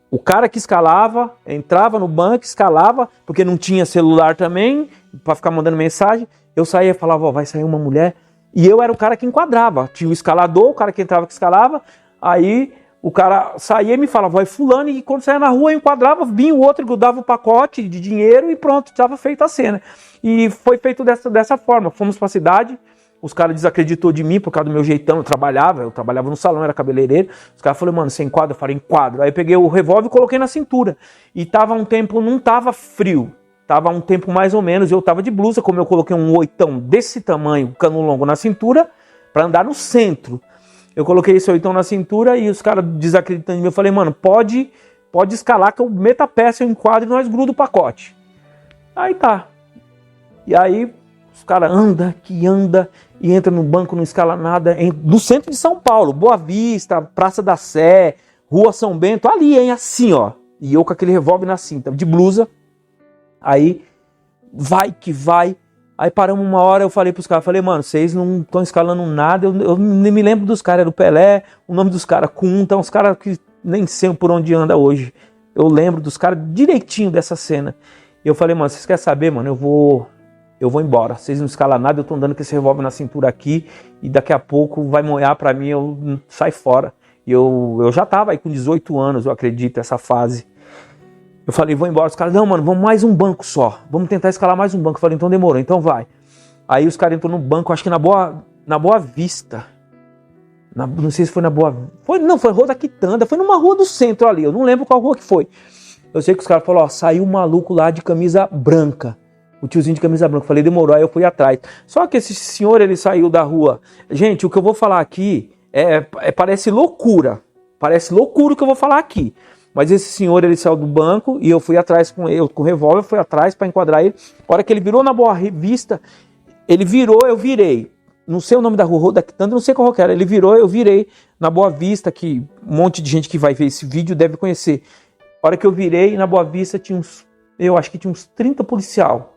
Speaker 2: O cara que escalava, entrava no banco, escalava, porque não tinha celular também, para ficar mandando mensagem. Eu saía e falava, vai sair uma mulher. E eu era o cara que enquadrava. Tinha o escalador, o cara que entrava que escalava. Aí o cara saía e me falava, vai fulano. E quando saía na rua eu enquadrava, vinha o outro, grudava o pacote de dinheiro e pronto, estava feita a cena. E foi feito dessa forma. Fomos para a cidade. Os caras desacreditou de mim por causa do meu jeitão, eu trabalhava no salão, era cabeleireiro. Os caras falaram, mano, você enquadra? Eu falei, enquadro. Aí eu peguei o revólver e coloquei na cintura. E tava um tempo, não tava frio, tava um tempo mais ou menos, eu tava de blusa, como eu coloquei um oitão desse tamanho, cano longo na cintura, pra andar no centro. Eu coloquei esse oitão na cintura e os caras desacreditando de mim, eu falei, mano, pode escalar que eu meto a peça, eu enquadro e nós grudo o pacote. Aí tá. E aí os caras anda e entra no banco, não escala nada, no centro de São Paulo, Boa Vista, Praça da Sé, Rua São Bento, ali, hein, assim, ó. E eu com aquele revólver na cinta, de blusa. Aí, vai que vai. Aí paramos uma hora, eu falei pros caras, mano, vocês não estão escalando nada, eu nem me lembro dos caras, era o Pelé, o nome dos caras, Kunta, uns caras que nem sei por onde anda hoje. Eu lembro dos caras direitinho dessa cena. E eu falei, mano, vocês querem saber, mano, eu vou embora, vocês não escalam nada, eu tô andando com esse revólver na cintura aqui e daqui a pouco vai moiar pra mim, eu saio fora. E eu já tava aí com 18 anos, eu acredito, essa fase. Eu falei, vou embora. Os caras, não, mano, vamos mais um banco só, vamos tentar escalar mais um banco. Eu falei, então demorou, então vai. Aí os caras entrou no banco, acho que na Boa Vista. Não sei se foi na Boa... foi Rua da Quitanda, foi numa rua do centro ali, eu não lembro qual rua que foi. Eu sei que os caras falaram, ó, saiu um maluco lá de camisa branca. O tiozinho de camisa branca. Eu falei, demorou, aí eu fui atrás. Só que esse senhor, ele saiu da rua. Gente, o que eu vou falar aqui parece loucura. Parece loucura o que eu vou falar aqui. Mas esse senhor, ele saiu do banco e eu fui atrás com ele, com o revólver, eu fui atrás para enquadrar ele. A hora que ele virou na Boa Vista, ele virou, eu virei. Não sei o nome da rua, não sei qual que era. Ele virou, eu virei na Boa Vista, que um monte de gente que vai ver esse vídeo deve conhecer. A hora que eu virei, na Boa Vista eu acho que tinha uns 30 policial.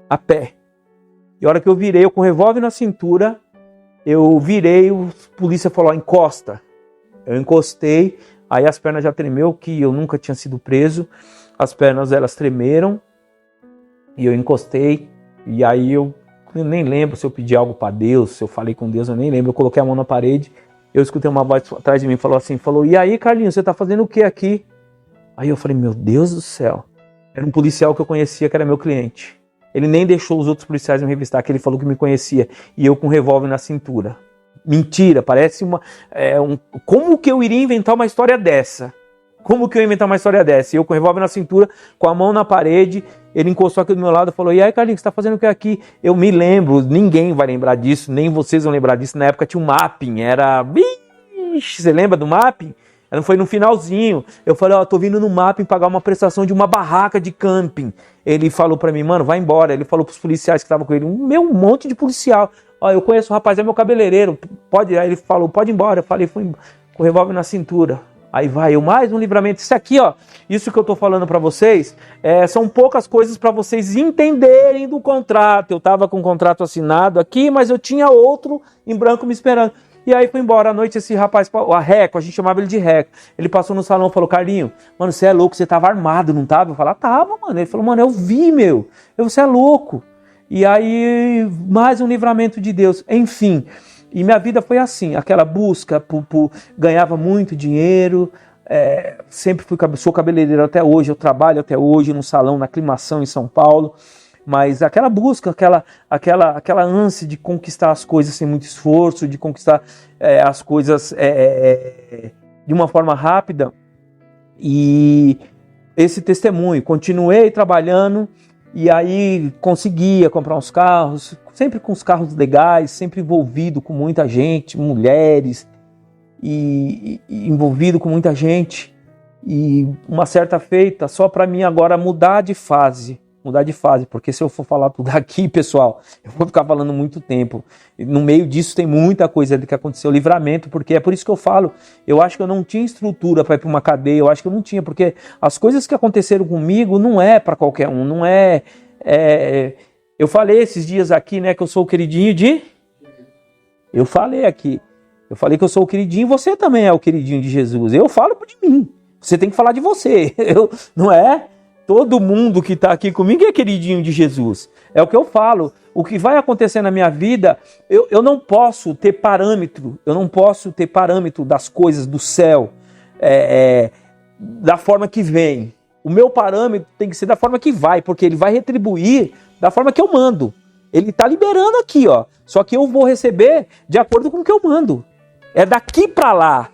Speaker 2: A pé. E a hora que eu virei, eu com o revólver na cintura, eu virei, o polícia falou, encosta. Eu encostei, aí as pernas já tremeu, que eu nunca tinha sido preso. As pernas, elas tremeram, e eu encostei, e aí eu nem lembro se eu pedi algo para Deus, se eu falei com Deus, eu nem lembro. Eu coloquei a mão na parede, eu escutei uma voz atrás de mim, falou, e aí, Carlinhos, você tá fazendo o que aqui? Aí eu falei, meu Deus do céu. Era um policial que eu conhecia, que era meu cliente. Ele nem deixou os outros policiais me revistar, que ele falou que me conhecia. E eu com um revólver na cintura. Mentira, parece como que eu iria inventar uma história dessa? Como que eu ia inventar uma história dessa? E eu com o revólver na cintura, com a mão na parede, ele encostou aqui do meu lado e falou, e aí, Carlinhos, você tá fazendo o que aqui? Eu me lembro, ninguém vai lembrar disso, nem vocês vão lembrar disso. Na época tinha um mapping, você lembra do mapping? Foi no finalzinho. Eu falei, ó, tô vindo no mapping pagar uma prestação de uma barraca de camping. Ele falou pra mim, mano, vai embora. Ele falou pros policiais que estavam com ele, um monte de policial. Ó, eu conheço o rapaz, é meu cabeleireiro. Pode? Aí ele falou, pode ir embora. Eu falei, fui com o revólver na cintura. Aí vai, mais um livramento. Isso aqui, ó, isso que eu tô falando pra vocês, são poucas coisas pra vocês entenderem do contrato. Eu tava com um contrato assinado aqui, mas eu tinha outro em branco me esperando. E aí foi embora. À noite esse rapaz, a Reco, a gente chamava ele de Reco. Ele passou no salão e falou, Carlinho, mano, você é louco, você tava armado, não tava? Eu falei, tava, mano. Ele falou, mano, eu vi, meu. Você é louco. E aí, mais um livramento de Deus. Enfim, e minha vida foi assim, aquela busca ganhava muito dinheiro, sempre sou cabeleireiro até hoje, eu trabalho até hoje no salão, na Aclimação em São Paulo. Mas aquela busca, aquela ânsia de conquistar as coisas sem muito esforço, de conquistar as coisas de uma forma rápida. E esse testemunho, continuei trabalhando e aí conseguia comprar uns carros, sempre com os carros legais, sempre envolvido com muita gente, mulheres, e envolvido com muita gente. E uma certa feita, só para mim agora mudar de fase, porque se eu for falar tudo aqui, pessoal, eu vou ficar falando muito tempo. No meio disso tem muita coisa que aconteceu, livramento, porque é por isso que eu falo, eu acho que eu não tinha estrutura para ir para uma cadeia, eu acho que eu não tinha, porque as coisas que aconteceram comigo não é para qualquer um, não é... Eu falei esses dias aqui, né, que eu sou o queridinho de... Eu falei aqui, Eu falei que eu sou o queridinho, você também é o queridinho de Jesus. Eu falo de mim. Você tem que falar de você. Não é? Todo mundo que está aqui comigo é queridinho de Jesus. É o que eu falo. O que vai acontecer na minha vida, eu não posso ter parâmetro. Eu não posso ter parâmetro das coisas do céu da forma que vem. O meu parâmetro tem que ser da forma que vai, porque ele vai retribuir da forma que eu mando. Ele está liberando aqui, ó. Só que eu vou receber de acordo com o que eu mando. É daqui para lá.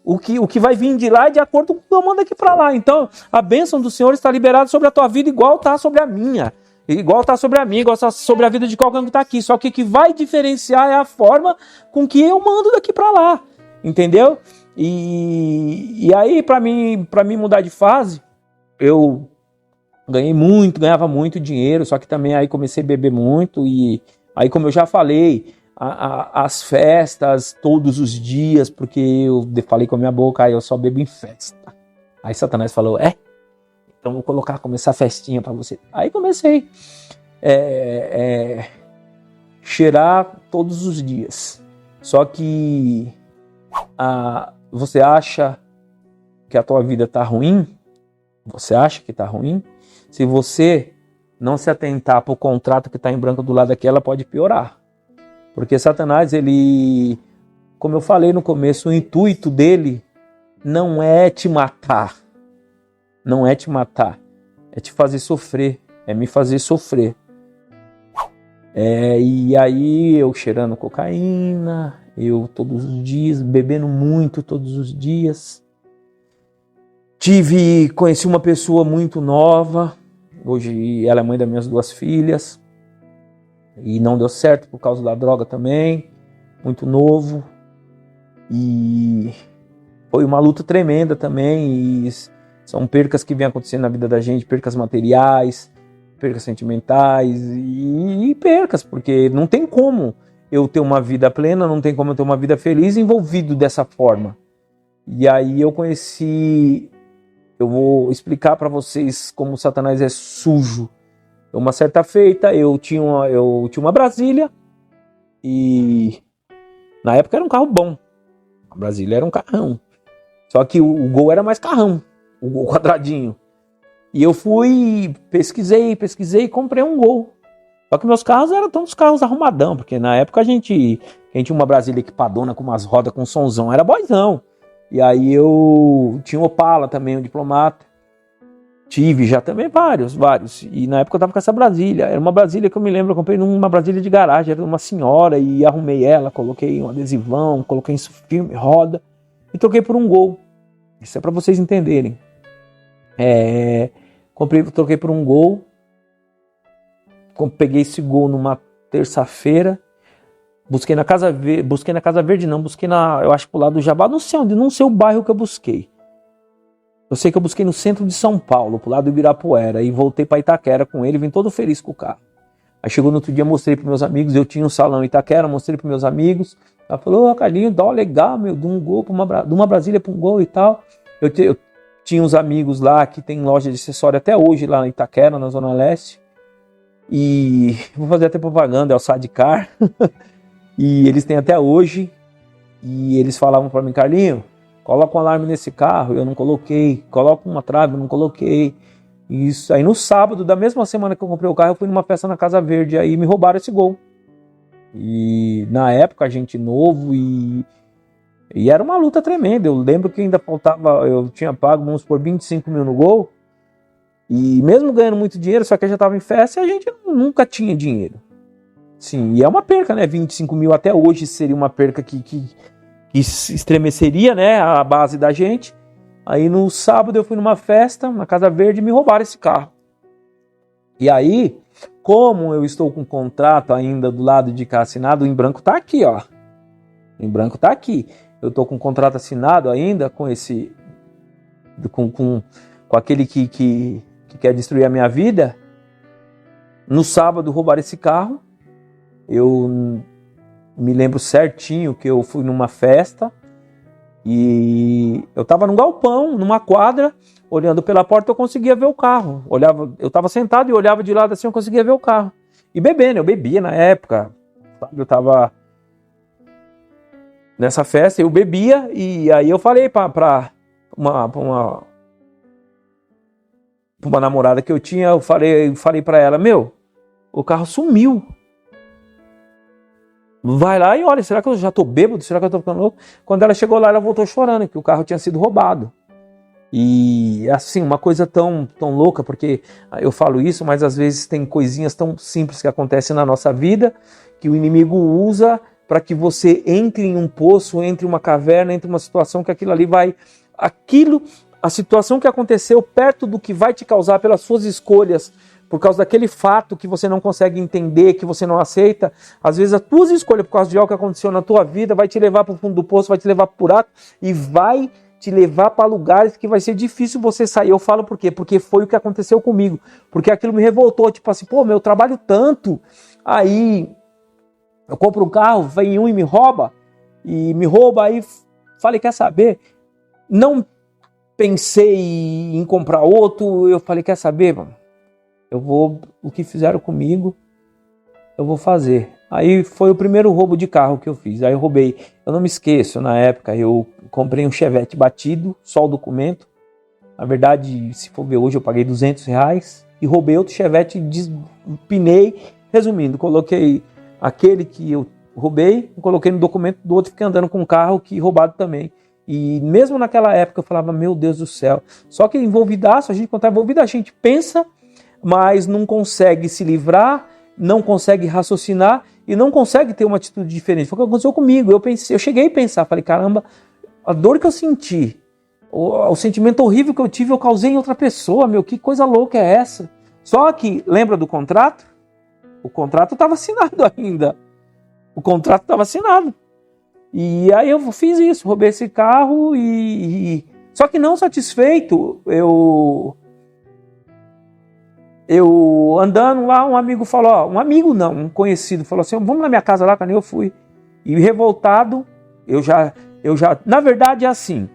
Speaker 2: O que vai vir de lá é de acordo com o que eu mando aqui para lá. Então, a bênção do Senhor está liberada sobre a tua vida igual está sobre a minha. Igual está sobre a minha, igual está sobre a vida de qualquer um que está aqui. Só que o que vai diferenciar é a forma com que eu mando daqui para lá. Entendeu? E aí, para mim mudar de fase, eu ganhava muito dinheiro, só que também aí comecei a beber muito. E aí, como eu já falei, as festas todos os dias, porque eu falei com a minha boca, aí eu só bebo em festa. Aí Satanás falou, então vou começar a festinha para você. Aí comecei cheirar todos os dias. Só que você acha que a tua vida tá ruim? Você acha que tá ruim? Se você não se atentar para o contrato que está em branco do lado aqui, ela pode piorar. Porque Satanás, ele, como eu falei no começo, o intuito dele não é te matar. Não é te matar. É te fazer sofrer. É me fazer sofrer. E aí eu cheirando cocaína, eu todos os dias, bebendo muito todos os dias. Conheci uma pessoa muito nova. Hoje ela é mãe das minhas 2 filhas. E não deu certo por causa da droga também, muito novo. E foi uma luta tremenda também. E são percas que vêm acontecendo na vida da gente, percas materiais, percas sentimentais e percas, porque não tem como eu ter uma vida plena, não tem como eu ter uma vida feliz envolvido dessa forma. E aí eu vou explicar para vocês como Satanás é sujo. Uma certa feita, eu tinha uma Brasília e na época era um carro bom. A Brasília era um carrão. Só que o Gol era mais carrão, o Gol quadradinho. E eu pesquisei e comprei um Gol. Só que meus carros eram todos carros arrumadão, porque na época a gente tinha uma Brasília equipadona com umas rodas com sonzão, era boizão. E aí eu tinha um Opala também, um Diplomata. Tive já também vários. E na época eu tava com essa Brasília. Era uma Brasília que eu me lembro, eu comprei numa Brasília de garagem. Era de uma senhora e arrumei ela, coloquei um adesivão, coloquei filme, roda e troquei por um Gol. Isso é para vocês entenderem. Troquei por um Gol. Peguei esse Gol numa terça-feira. Busquei na Casa Verde, não. Busquei eu acho pro lado do Jabá. Não sei o bairro que eu busquei. Eu sei que eu busquei no centro de São Paulo, pro lado do Ibirapuera, e voltei para Itaquera com ele, vim todo feliz com o carro. Aí chegou no outro dia, mostrei para meus amigos, eu tinha um salão em Itaquera, mostrei para meus amigos. Ela falou, Carlinhos, dó legal, meu, de um Gol, de uma Brasília para um Gol e tal. Eu tinha uns amigos lá que tem loja de acessório até hoje, lá em Itaquera, na Zona Leste. E vou fazer até propaganda, é o Sadcar. E eles têm até hoje. E eles falavam para mim, Carlinhos, coloca um alarme nesse carro, eu não coloquei. Coloca uma trave, eu não coloquei. Isso. Aí no sábado, da mesma semana que eu comprei o carro, eu fui numa festa na Casa Verde, aí me roubaram esse Gol. E na época, a gente novo, e era uma luta tremenda. Eu lembro que ainda faltava, eu tinha pago, vamos supor, 25 mil no Gol. E mesmo ganhando muito dinheiro, só que eu já estava em festa e a gente nunca tinha dinheiro. Sim, e é uma perca, né? 25 mil até hoje seria uma perca que estremeceria, né, a base da gente. Aí no sábado eu fui numa festa na Casa Verde e me roubaram esse carro. E aí, como eu estou com um contrato ainda do lado de cá assinado, em branco tá aqui, ó. Em branco tá aqui. Eu tô com um contrato assinado ainda com esse... Com aquele que quer destruir a minha vida. No sábado roubaram esse carro. Eu me lembro certinho que eu fui numa festa e eu tava num galpão, numa quadra, olhando pela porta, eu conseguia ver o carro. Eu tava sentado e olhava de lado assim, eu conseguia ver o carro. E bebendo, eu bebia na época, sabe? Eu tava Nessa festa eu bebia e aí eu falei pra uma namorada que eu tinha, eu falei pra ela, o carro sumiu. Vai lá e olha, será que eu já tô bêbado? Será que eu tô ficando louco? Quando ela chegou lá, ela voltou chorando, que o carro tinha sido roubado. E assim, uma coisa tão louca, porque eu falo isso, mas às vezes tem coisinhas tão simples que acontecem na nossa vida, que o inimigo usa para que você entre em um poço, entre uma caverna, entre uma situação que aquilo ali vai... A situação que aconteceu perto do que vai te causar pelas suas escolhas, por causa daquele fato que você não consegue entender, que você não aceita, às vezes as tuas escolhas por causa de algo que aconteceu na tua vida vai te levar para o fundo do poço, vai te levar para o buraco e vai te levar para lugares que vai ser difícil você sair. Eu falo por quê? Porque foi o que aconteceu comigo, porque aquilo me revoltou, tipo assim, eu trabalho tanto, aí eu compro um carro, vem um e me rouba, aí falei, quer saber? Não pensei em comprar outro, eu falei, quer saber, mano? O que fizeram comigo, eu vou fazer. Aí foi o primeiro roubo de carro que eu fiz. Aí eu roubei, eu não me esqueço, na época eu comprei um Chevette batido, só o documento. Na verdade, se for ver hoje, eu paguei R$200 e roubei outro Chevette, pinei. Resumindo, coloquei aquele que eu roubei, coloquei no documento do outro, fiquei andando com um carro que roubado também. E mesmo naquela época eu falava, meu Deus do céu. Só que envolvidaço, a gente quando está envolvido, a gente pensa, mas não consegue se livrar, não consegue raciocinar e não consegue ter uma atitude diferente. Foi o que aconteceu comigo. Eu cheguei a pensar, falei, caramba, a dor que eu senti, o sentimento horrível que eu tive, eu causei em outra pessoa, que coisa louca é essa? Só que, lembra do contrato? O contrato estava assinado ainda. O contrato estava assinado. E aí eu fiz isso, roubei esse carro Só que não satisfeito, eu andando lá, um amigo falou, um conhecido falou assim, vamos na minha casa lá, quando eu fui. E revoltado, eu já, na verdade é assim,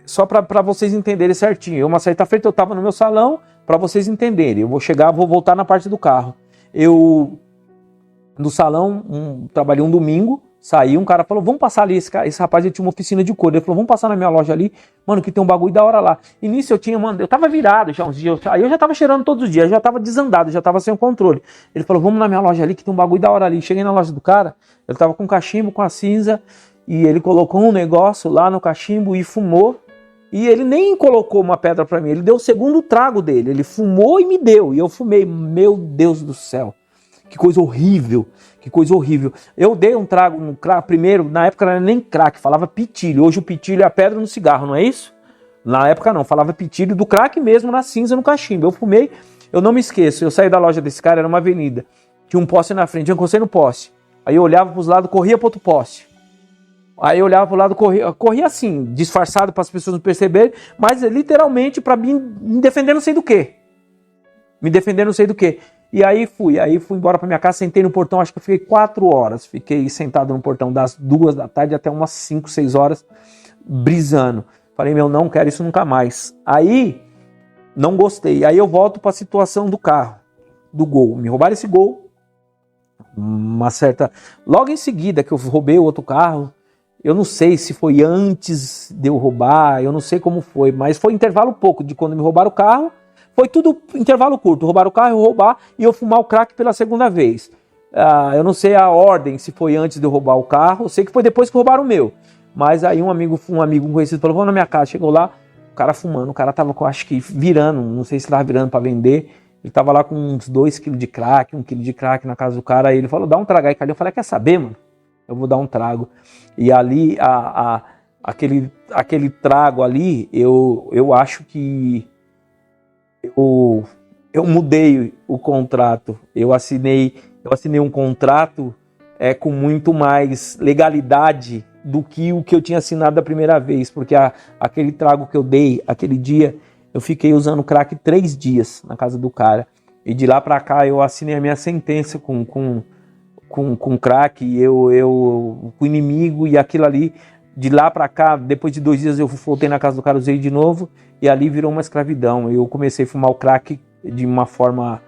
Speaker 2: só para vocês entenderem certinho, uma certa feita eu estava no meu salão, para vocês entenderem, eu vou voltar na parte do carro. No salão, trabalhei um domingo, saí, um cara falou, vamos passar ali, esse rapaz ele tinha uma oficina de cor, ele falou, vamos passar na minha loja ali, mano, que tem um bagulho da hora lá. E nisso eu tava virado já uns dias, aí eu já tava cheirando todos os dias, já tava desandado, já tava sem o controle. Ele falou, vamos na minha loja ali, que tem um bagulho da hora ali. Cheguei na loja do cara, ele tava com cachimbo, com a cinza, e ele colocou um negócio lá no cachimbo e fumou, e ele nem colocou uma pedra pra mim, ele deu o segundo trago dele, ele fumou e me deu, e eu fumei, meu Deus do céu. Que coisa horrível, que coisa horrível. Eu dei um trago no crack, primeiro, na época não era nem crack, falava pitilho. Hoje o pitilho é a pedra no cigarro, não é isso? Na época não, falava pitilho do crack mesmo na cinza, no cachimbo. Eu fumei, eu não me esqueço, eu saí da loja desse cara, era uma avenida, tinha um poste na frente, eu encostei no poste. Aí eu olhava para os lados, corria para outro poste. Aí eu olhava para o lado, corria assim, disfarçado para as pessoas não perceberem, mas literalmente para me defender não sei do quê. Me defender não sei do quê. E aí fui embora para minha casa, sentei no portão, acho que eu fiquei 4 horas. Fiquei sentado no portão das 2 da tarde até umas 5, 6 horas, brisando. Falei, não quero isso nunca mais. Aí, não gostei. Aí eu volto para a situação do carro, do Gol. Me roubaram esse Gol, logo em seguida que eu roubei o outro carro, eu não sei se foi antes de eu roubar, eu não sei como foi, mas foi intervalo pouco de quando me roubaram o carro. Foi tudo intervalo curto, roubar o carro, eu roubar e eu fumar o crack pela segunda vez. Eu não sei a ordem, se foi antes de eu roubar o carro, eu sei que foi depois que roubaram o meu. Mas aí um amigo conhecido falou, vamos na minha casa, chegou lá, o cara fumando, o cara tava, acho que virando, não sei se tava virando para vender, ele tava lá com uns 2 kg de crack, 1 kg de crack na casa do cara, aí ele falou, dá um trago aí, eu falei, quer saber, mano? Eu vou dar um trago. E ali, aquele trago ali, eu acho que eu mudei o contrato, eu assinei um contrato com muito mais legalidade do que o que eu tinha assinado da primeira vez, porque aquele trago que eu dei, aquele dia, eu fiquei usando crack 3 dias na casa do cara, e de lá pra cá eu assinei a minha sentença com crack, com o inimigo, e aquilo ali, de lá pra cá, depois de 2 dias eu voltei na casa do cara, usei de novo, e ali virou uma escravidão. Eu comecei a fumar o crack de uma forma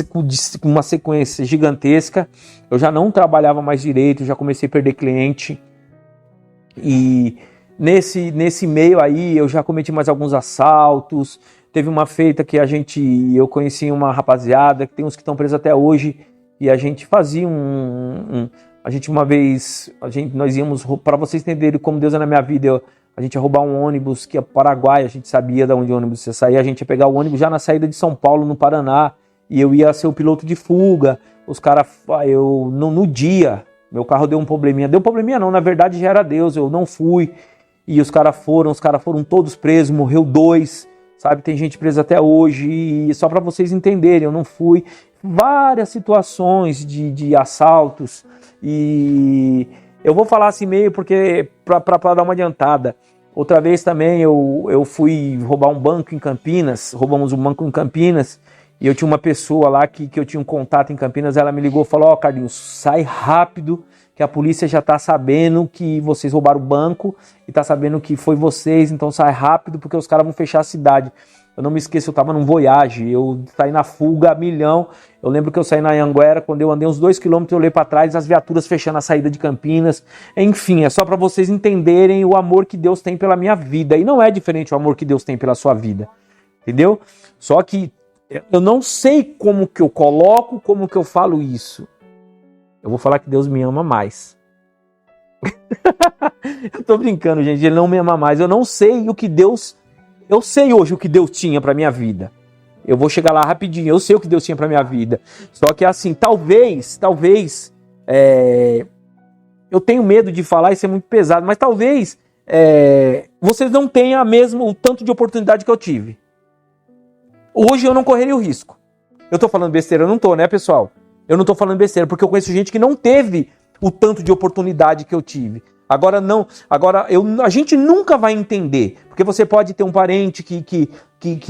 Speaker 2: com uma sequência gigantesca. Eu já não trabalhava mais direito, já comecei a perder cliente. E nesse meio aí eu já cometi mais alguns assaltos. Teve uma feita que eu conheci uma rapaziada, que tem uns que estão presos até hoje, e a gente fazia a gente uma vez, nós íamos, para vocês entenderem como Deus é na minha vida, a gente ia roubar um ônibus que ia para o Paraguai, a gente sabia de onde o ônibus ia sair, a gente ia pegar o ônibus já na saída de São Paulo, no Paraná, e eu ia ser o piloto de fuga. Os caras, no dia, meu carro deu probleminha não, na verdade já era Deus, eu não fui, e os caras foram todos presos, morreu 2, sabe, tem gente presa até hoje, e só para vocês entenderem, eu não fui. Várias situações de assaltos, e eu vou falar assim meio porque para dar uma adiantada. Outra vez também eu fui roubar um banco em Campinas, roubamos um banco em Campinas, e eu tinha uma pessoa lá que eu tinha um contato em Campinas, ela me ligou e falou: Carlinhos, sai rápido, que a polícia já tá sabendo que vocês roubaram o banco, e tá sabendo que foi vocês, então sai rápido, porque os caras vão fechar a cidade. Eu não me esqueço, eu tava num Voyage, eu saí na fuga a milhão. Eu lembro que eu saí na Anhanguera, quando eu andei uns 2 km, eu olhei para trás, as viaturas fechando a saída de Campinas. Enfim, é só para vocês entenderem o amor que Deus tem pela minha vida. E não é diferente o amor que Deus tem pela sua vida, entendeu? Só que eu não sei como que eu coloco, como que eu falo isso. Eu vou falar que Deus me ama mais. Eu tô brincando, gente, Ele não me ama mais. Eu não sei o que Deus... Eu sei hoje o que Deus tinha para minha vida. Eu vou chegar lá rapidinho. Eu sei o que Deus tinha para minha vida. Só que assim, talvez, eu tenho medo de falar, isso é muito pesado, mas talvez vocês não tenham o tanto de oportunidade que eu tive. Hoje eu não correria o risco. Eu tô falando besteira? Eu não tô, né, pessoal? Eu não tô falando besteira, porque eu conheço gente que não teve o tanto de oportunidade que eu tive. Agora a gente nunca vai entender, porque você pode ter um parente que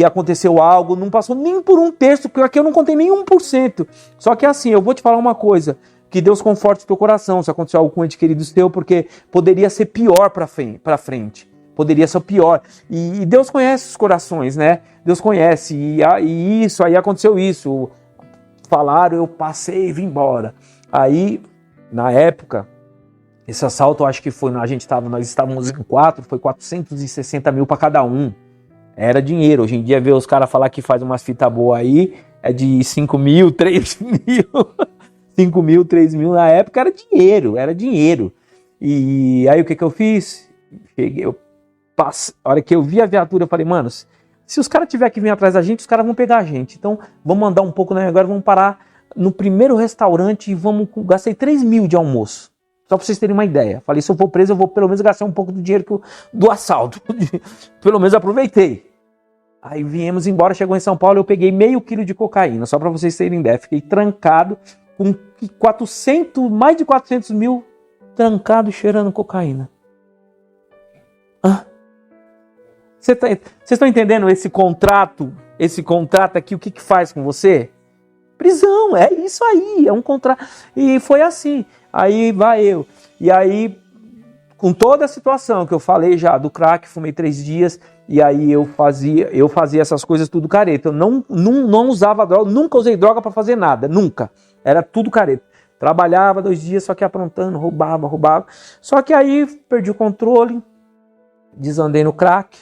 Speaker 2: aconteceu algo, não passou nem por 1/3, porque aqui eu não contei nem 1%. Só que assim, eu vou te falar uma coisa, que Deus conforte o teu coração se acontecer algo com um ente querido seu, porque poderia ser pior pra frente, poderia ser pior. E Deus conhece os corações, né? Deus conhece, e isso, aí aconteceu isso, falaram, eu passei e vim embora. Aí, na época... Esse assalto, eu acho que foi, nós estávamos em 4, foi 460 mil para cada um. Era dinheiro. Hoje em dia, ver os caras falar que faz umas fitas boas aí, é de 5 mil, 3 mil. 5 mil, 3 mil, na época era dinheiro. E aí o que eu fiz? A hora que eu vi a viatura, eu falei, mano, se os caras tiverem que vir atrás da gente, os caras vão pegar a gente. Então, vamos andar um pouco, né? Agora vamos parar no primeiro restaurante e gastei 3 mil de almoço. Só para vocês terem uma ideia. Falei, se eu for preso, eu vou pelo menos gastar um pouco do dinheiro do assalto. Pelo menos aproveitei. Aí viemos embora, chegou em São Paulo, eu peguei meio quilo de cocaína, só para vocês terem ideia. Fiquei trancado com mais de 400 mil, trancado cheirando cocaína. Vocês estão entendendo esse contrato aqui, o que faz com você? Prisão, é isso aí, é um contrato. E foi assim. Aí vai eu. E aí, com toda a situação que eu falei já do crack, fumei 3 dias, e aí eu fazia essas coisas tudo careta. Eu não usava droga, nunca usei droga pra fazer nada, nunca. Era tudo careta. Trabalhava 2 dias, só que aprontando, roubava. Só que aí perdi o controle, desandei no crack.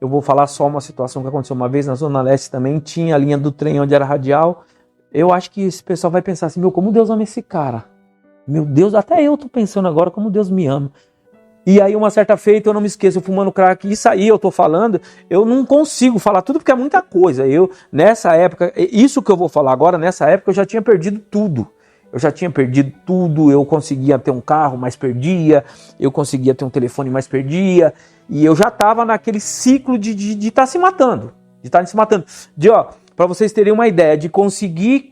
Speaker 2: Eu vou falar só uma situação que aconteceu uma vez na Zona Leste também, tinha a linha do trem onde era radial. Eu acho que esse pessoal vai pensar assim, como Deus ama esse cara. Meu Deus, até eu tô pensando agora como Deus me ama. E aí uma certa feita, eu não me esqueço, eu fumando crack, isso aí eu tô falando, eu não consigo falar tudo porque é muita coisa. Nessa época, isso que eu vou falar agora, nessa época eu já tinha perdido tudo. Eu conseguia ter um carro, mas perdia, eu conseguia ter um telefone, mas perdia, e eu já tava naquele ciclo de estar se matando, para vocês terem uma ideia, de conseguir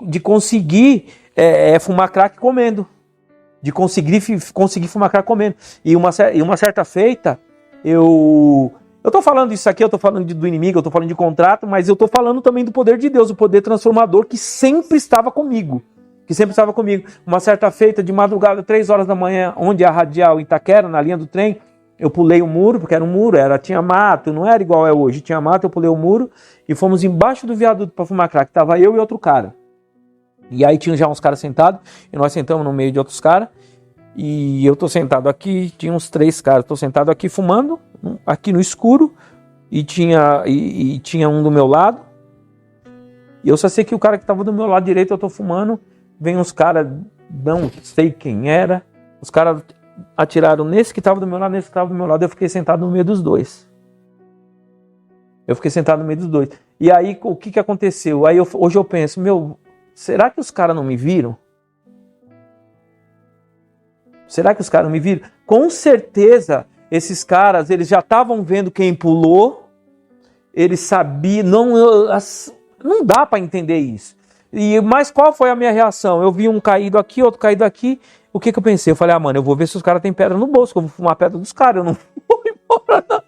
Speaker 2: fumar crack comendo. De conseguir fumar crack comendo. E uma certa feita, eu tô falando isso aqui, eu tô falando do inimigo, eu tô falando de contrato, mas eu tô falando também do poder de Deus, o poder transformador que sempre estava comigo. Uma certa feita, de madrugada, 3 horas da manhã, onde é a radial Itaquera, na linha do trem, eu pulei o muro, porque era um muro, tinha mato, não era igual é hoje, tinha mato, eu pulei o muro e fomos embaixo do viaduto para fumar crack. Tava eu e outro cara. E aí tinha já uns caras sentados, e nós sentamos no meio de outros caras, e eu tô sentado aqui, tinha uns 3 caras, tô sentado aqui fumando, aqui no escuro, e tinha um do meu lado, e eu só sei que o cara que tava do meu lado direito, eu tô fumando, vem uns caras, não sei quem era, os caras atiraram nesse que tava do meu lado, nesse que tava do meu lado, eu fiquei sentado no meio dos dois. E aí, o que aconteceu? Aí hoje eu penso, será que os caras não me viram? Com certeza, esses caras, eles já estavam vendo quem pulou, eles sabiam, não dá para entender isso. Mas qual foi a minha reação? Eu vi um caído aqui, outro caído aqui, o que eu pensei? Eu falei, mano, eu vou ver se os caras têm pedra no bolso, que eu vou fumar a pedra dos caras, eu não vou embora, não.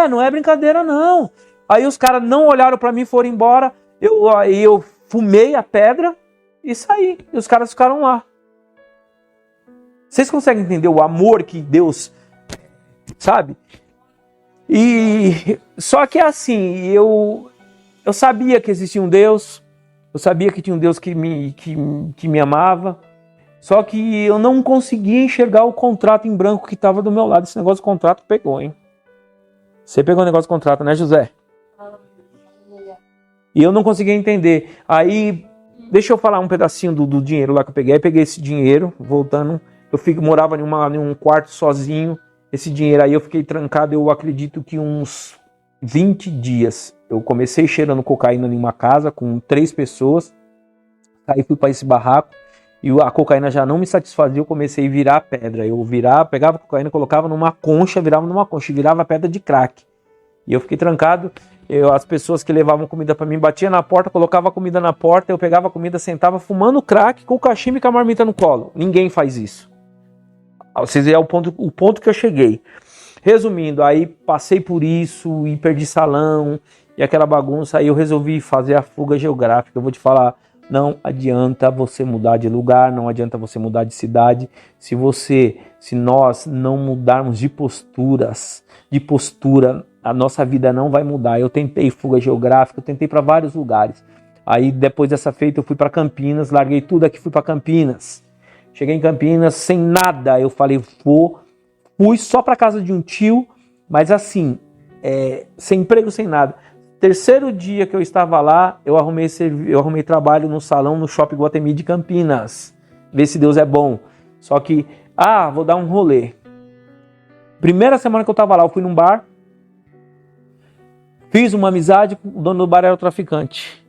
Speaker 2: Não é brincadeira, não. Aí os caras não olharam para mim, foram embora, aí eu fumei a pedra e saí, e os caras ficaram lá. Vocês conseguem entender o amor que Deus, sabe? E só que assim, eu sabia que existia um Deus, eu sabia que tinha um Deus que me amava, só que eu não conseguia enxergar o contrato em branco que estava do meu lado. Esse negócio de contrato pegou, hein? Você pegou o negócio de contrato, né, José? E eu não conseguia entender. Aí, deixa eu falar um pedacinho do dinheiro lá que eu peguei. Aí peguei esse dinheiro, voltando. morava em um quarto sozinho. Esse dinheiro aí eu fiquei trancado, eu acredito que uns 20 dias. Eu comecei cheirando cocaína em uma casa com 3 pessoas. Aí fui para esse barraco. E a cocaína já não me satisfazia, eu comecei a virar pedra. Pegava a cocaína, colocava numa concha, virava pedra de crack. E eu fiquei trancado. As pessoas que levavam comida para mim batiam na porta, colocava a comida na porta, eu pegava a comida, sentava fumando crack com o cachimbo e com a marmita no colo. Ninguém faz isso. Vocês veem o ponto que eu cheguei. Resumindo, aí passei por isso e perdi salão e aquela bagunça. Aí eu resolvi fazer a fuga geográfica. Eu vou te falar, não adianta você mudar de lugar, não adianta você mudar de cidade. Se nós não mudarmos de postura, a nossa vida não vai mudar. Eu tentei fuga geográfica, eu tentei para vários lugares. Aí depois dessa feita eu fui para Campinas, larguei tudo aqui, fui para Campinas. Cheguei em Campinas sem nada, eu falei, fui só para casa de um tio, mas assim, sem emprego, sem nada. Terceiro dia que eu estava lá, eu arrumei trabalho no salão no Shopping Guatemi de Campinas. Vê se Deus é bom. Só que, vou dar um rolê. Primeira semana que eu estava lá, eu fui num bar, fiz uma amizade, o dono do bar era o traficante.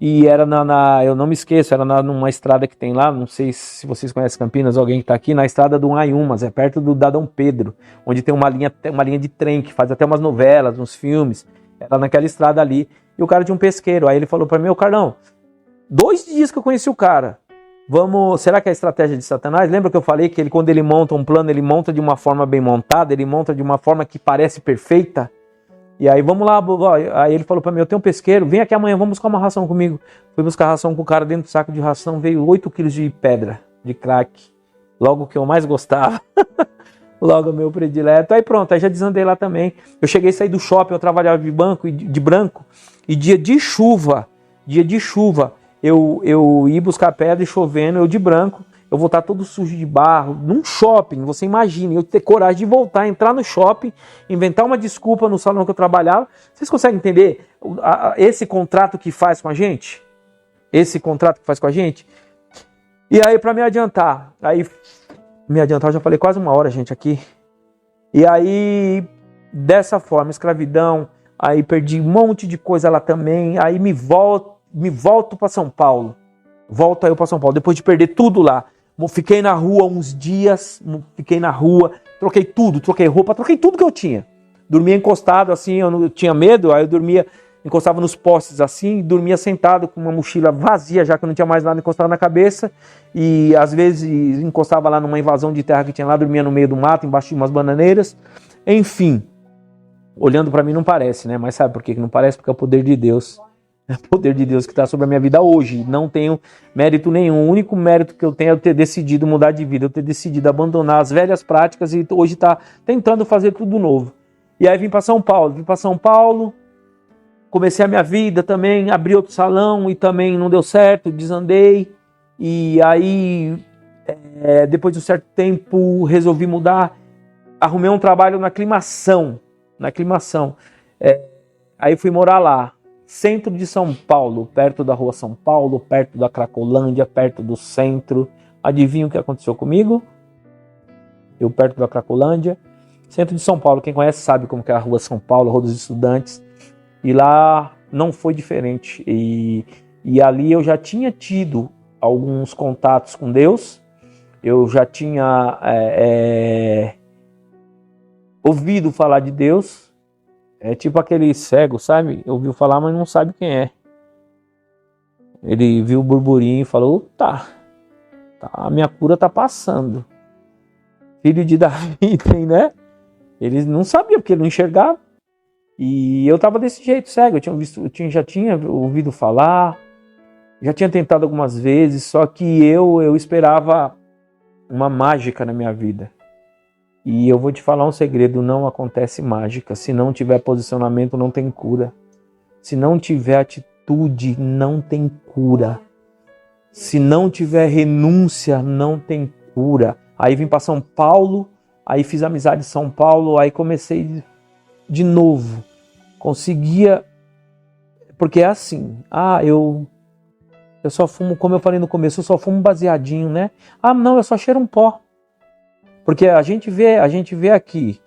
Speaker 2: E era eu não me esqueço, era numa estrada que tem lá, não sei se vocês conhecem Campinas, alguém que está aqui, na estrada do Ayumas, é perto da Dom Pedro, onde tem uma linha de trem que faz até umas novelas, uns filmes, era naquela estrada ali. E o cara tinha um pesqueiro, aí ele falou para mim, Carlão, 2 dias que eu conheci o cara, será que é a estratégia de Satanás? Lembra que eu falei que quando ele monta um plano, ele monta de uma forma bem montada, ele monta de uma forma que parece perfeita? E aí, vamos lá, aí ele falou pra mim, eu tenho um pesqueiro, vem aqui amanhã, vamos buscar uma ração comigo. Fui buscar ração com o cara, dentro do saco de ração veio 8 quilos de pedra, de crack. Logo o que eu mais gostava, logo o meu predileto. Aí pronto, aí já desandei lá também. Eu cheguei a sair do shopping, eu trabalhava de branco, e dia de chuva, eu ia buscar pedra e chovendo, eu de branco, eu voltar todo sujo de barro, num shopping, você imagina, eu ter coragem de voltar, entrar no shopping, inventar uma desculpa no salão que eu trabalhava. Vocês conseguem entender esse contrato que faz com a gente? E aí, para me adiantar, eu já falei quase 1 hora, gente, aqui. E aí, dessa forma, escravidão, aí perdi um monte de coisa lá também, aí me volto para São Paulo. Volto aí para São Paulo, depois de perder tudo lá. Fiquei na rua uns dias, troquei tudo, troquei roupa, troquei tudo que eu tinha. Dormia encostado assim, eu tinha medo, aí eu encostava nos postes assim, dormia sentado com uma mochila vazia, já que eu não tinha mais nada encostado na cabeça, e às vezes encostava lá numa invasão de terra que tinha lá, dormia no meio do mato, embaixo de umas bananeiras. Enfim, olhando para mim não parece, né? Mas sabe por que não parece? Porque é o poder de Deus. É o poder de Deus que está sobre a minha vida hoje. Não tenho mérito nenhum. O único mérito que eu tenho é eu ter decidido mudar de vida, eu ter decidido abandonar as velhas práticas e hoje está tentando fazer tudo novo. E aí vim para São Paulo. comecei a minha vida também, abri outro salão e também não deu certo, desandei. E aí, depois de um certo tempo, resolvi mudar, arrumei um trabalho na aclimação. Aí fui morar lá, centro de São Paulo, perto da rua São Paulo, perto da Cracolândia, perto do centro. Adivinha o que aconteceu comigo? Eu perto da Cracolândia, centro de São Paulo, quem conhece sabe como que é a rua São Paulo, a rua dos estudantes. E lá não foi diferente. E ali eu já tinha tido alguns contatos com Deus, eu já tinha ouvido falar de Deus. É tipo aquele cego, sabe? Ouviu falar, mas não sabe quem é. Ele viu o burburinho e falou, tá, a minha cura tá passando. Filho de Davi, tem, né? Ele não sabia, porque ele não enxergava. E eu tava desse jeito, cego. Já tinha ouvido falar, já tinha tentado algumas vezes, só que eu esperava uma mágica na minha vida. E eu vou te falar um segredo, não acontece mágica. Se não tiver posicionamento, não tem cura. Se não tiver atitude, não tem cura. Se não tiver renúncia, não tem cura. Aí vim para São Paulo, aí fiz amizade em São Paulo, aí comecei de novo. Conseguia, porque é assim, eu só fumo, como eu falei no começo, eu só fumo baseadinho, né? Não, eu só cheiro um pó. Porque a gente vê aqui,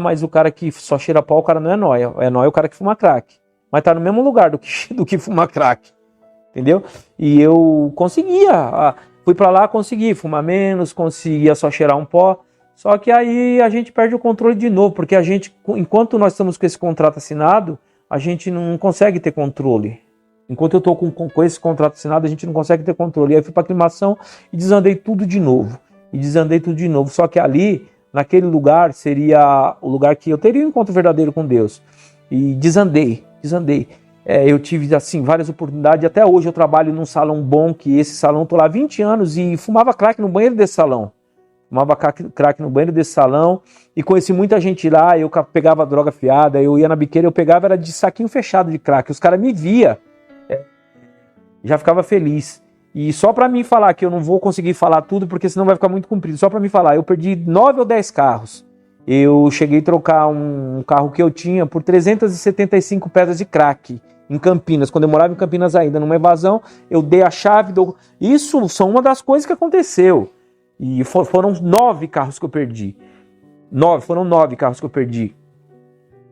Speaker 2: mas o cara que só cheira pó, o cara não é nóia. É nóia o cara que fuma crack. Mas tá no mesmo lugar do que fumar crack. Entendeu? E eu conseguia. Fui pra lá, consegui fumar menos, conseguia só cheirar um pó. Só que aí a gente perde o controle de novo. Porque a gente, enquanto nós estamos com esse contrato assinado, a gente não consegue ter controle. Enquanto eu estou com esse contrato assinado, a gente não consegue ter controle. E aí fui pra aclimação e desandei tudo de novo. Só que ali, naquele lugar, seria o lugar que eu teria um encontro verdadeiro com Deus. E desandei. Eu tive, assim, várias oportunidades. Até hoje eu trabalho num salão bom, que esse salão, estou lá há 20 anos e fumava crack no banheiro desse salão. E conheci muita gente lá. Eu pegava droga fiada, eu ia na biqueira, eu pegava, era de saquinho fechado de crack. Os caras me via, já ficava feliz. E só para mim falar, que eu não vou conseguir falar tudo, porque senão vai ficar muito comprido. Só para mim falar, eu perdi 9 ou 10 carros. Eu cheguei a trocar um carro que eu tinha por 375 pedras de crack em Campinas. Quando eu morava em Campinas ainda, numa evasão, eu dei a chave. Isso são uma das coisas que aconteceu. E foram 9 carros que eu perdi. Foram 9 carros que eu perdi.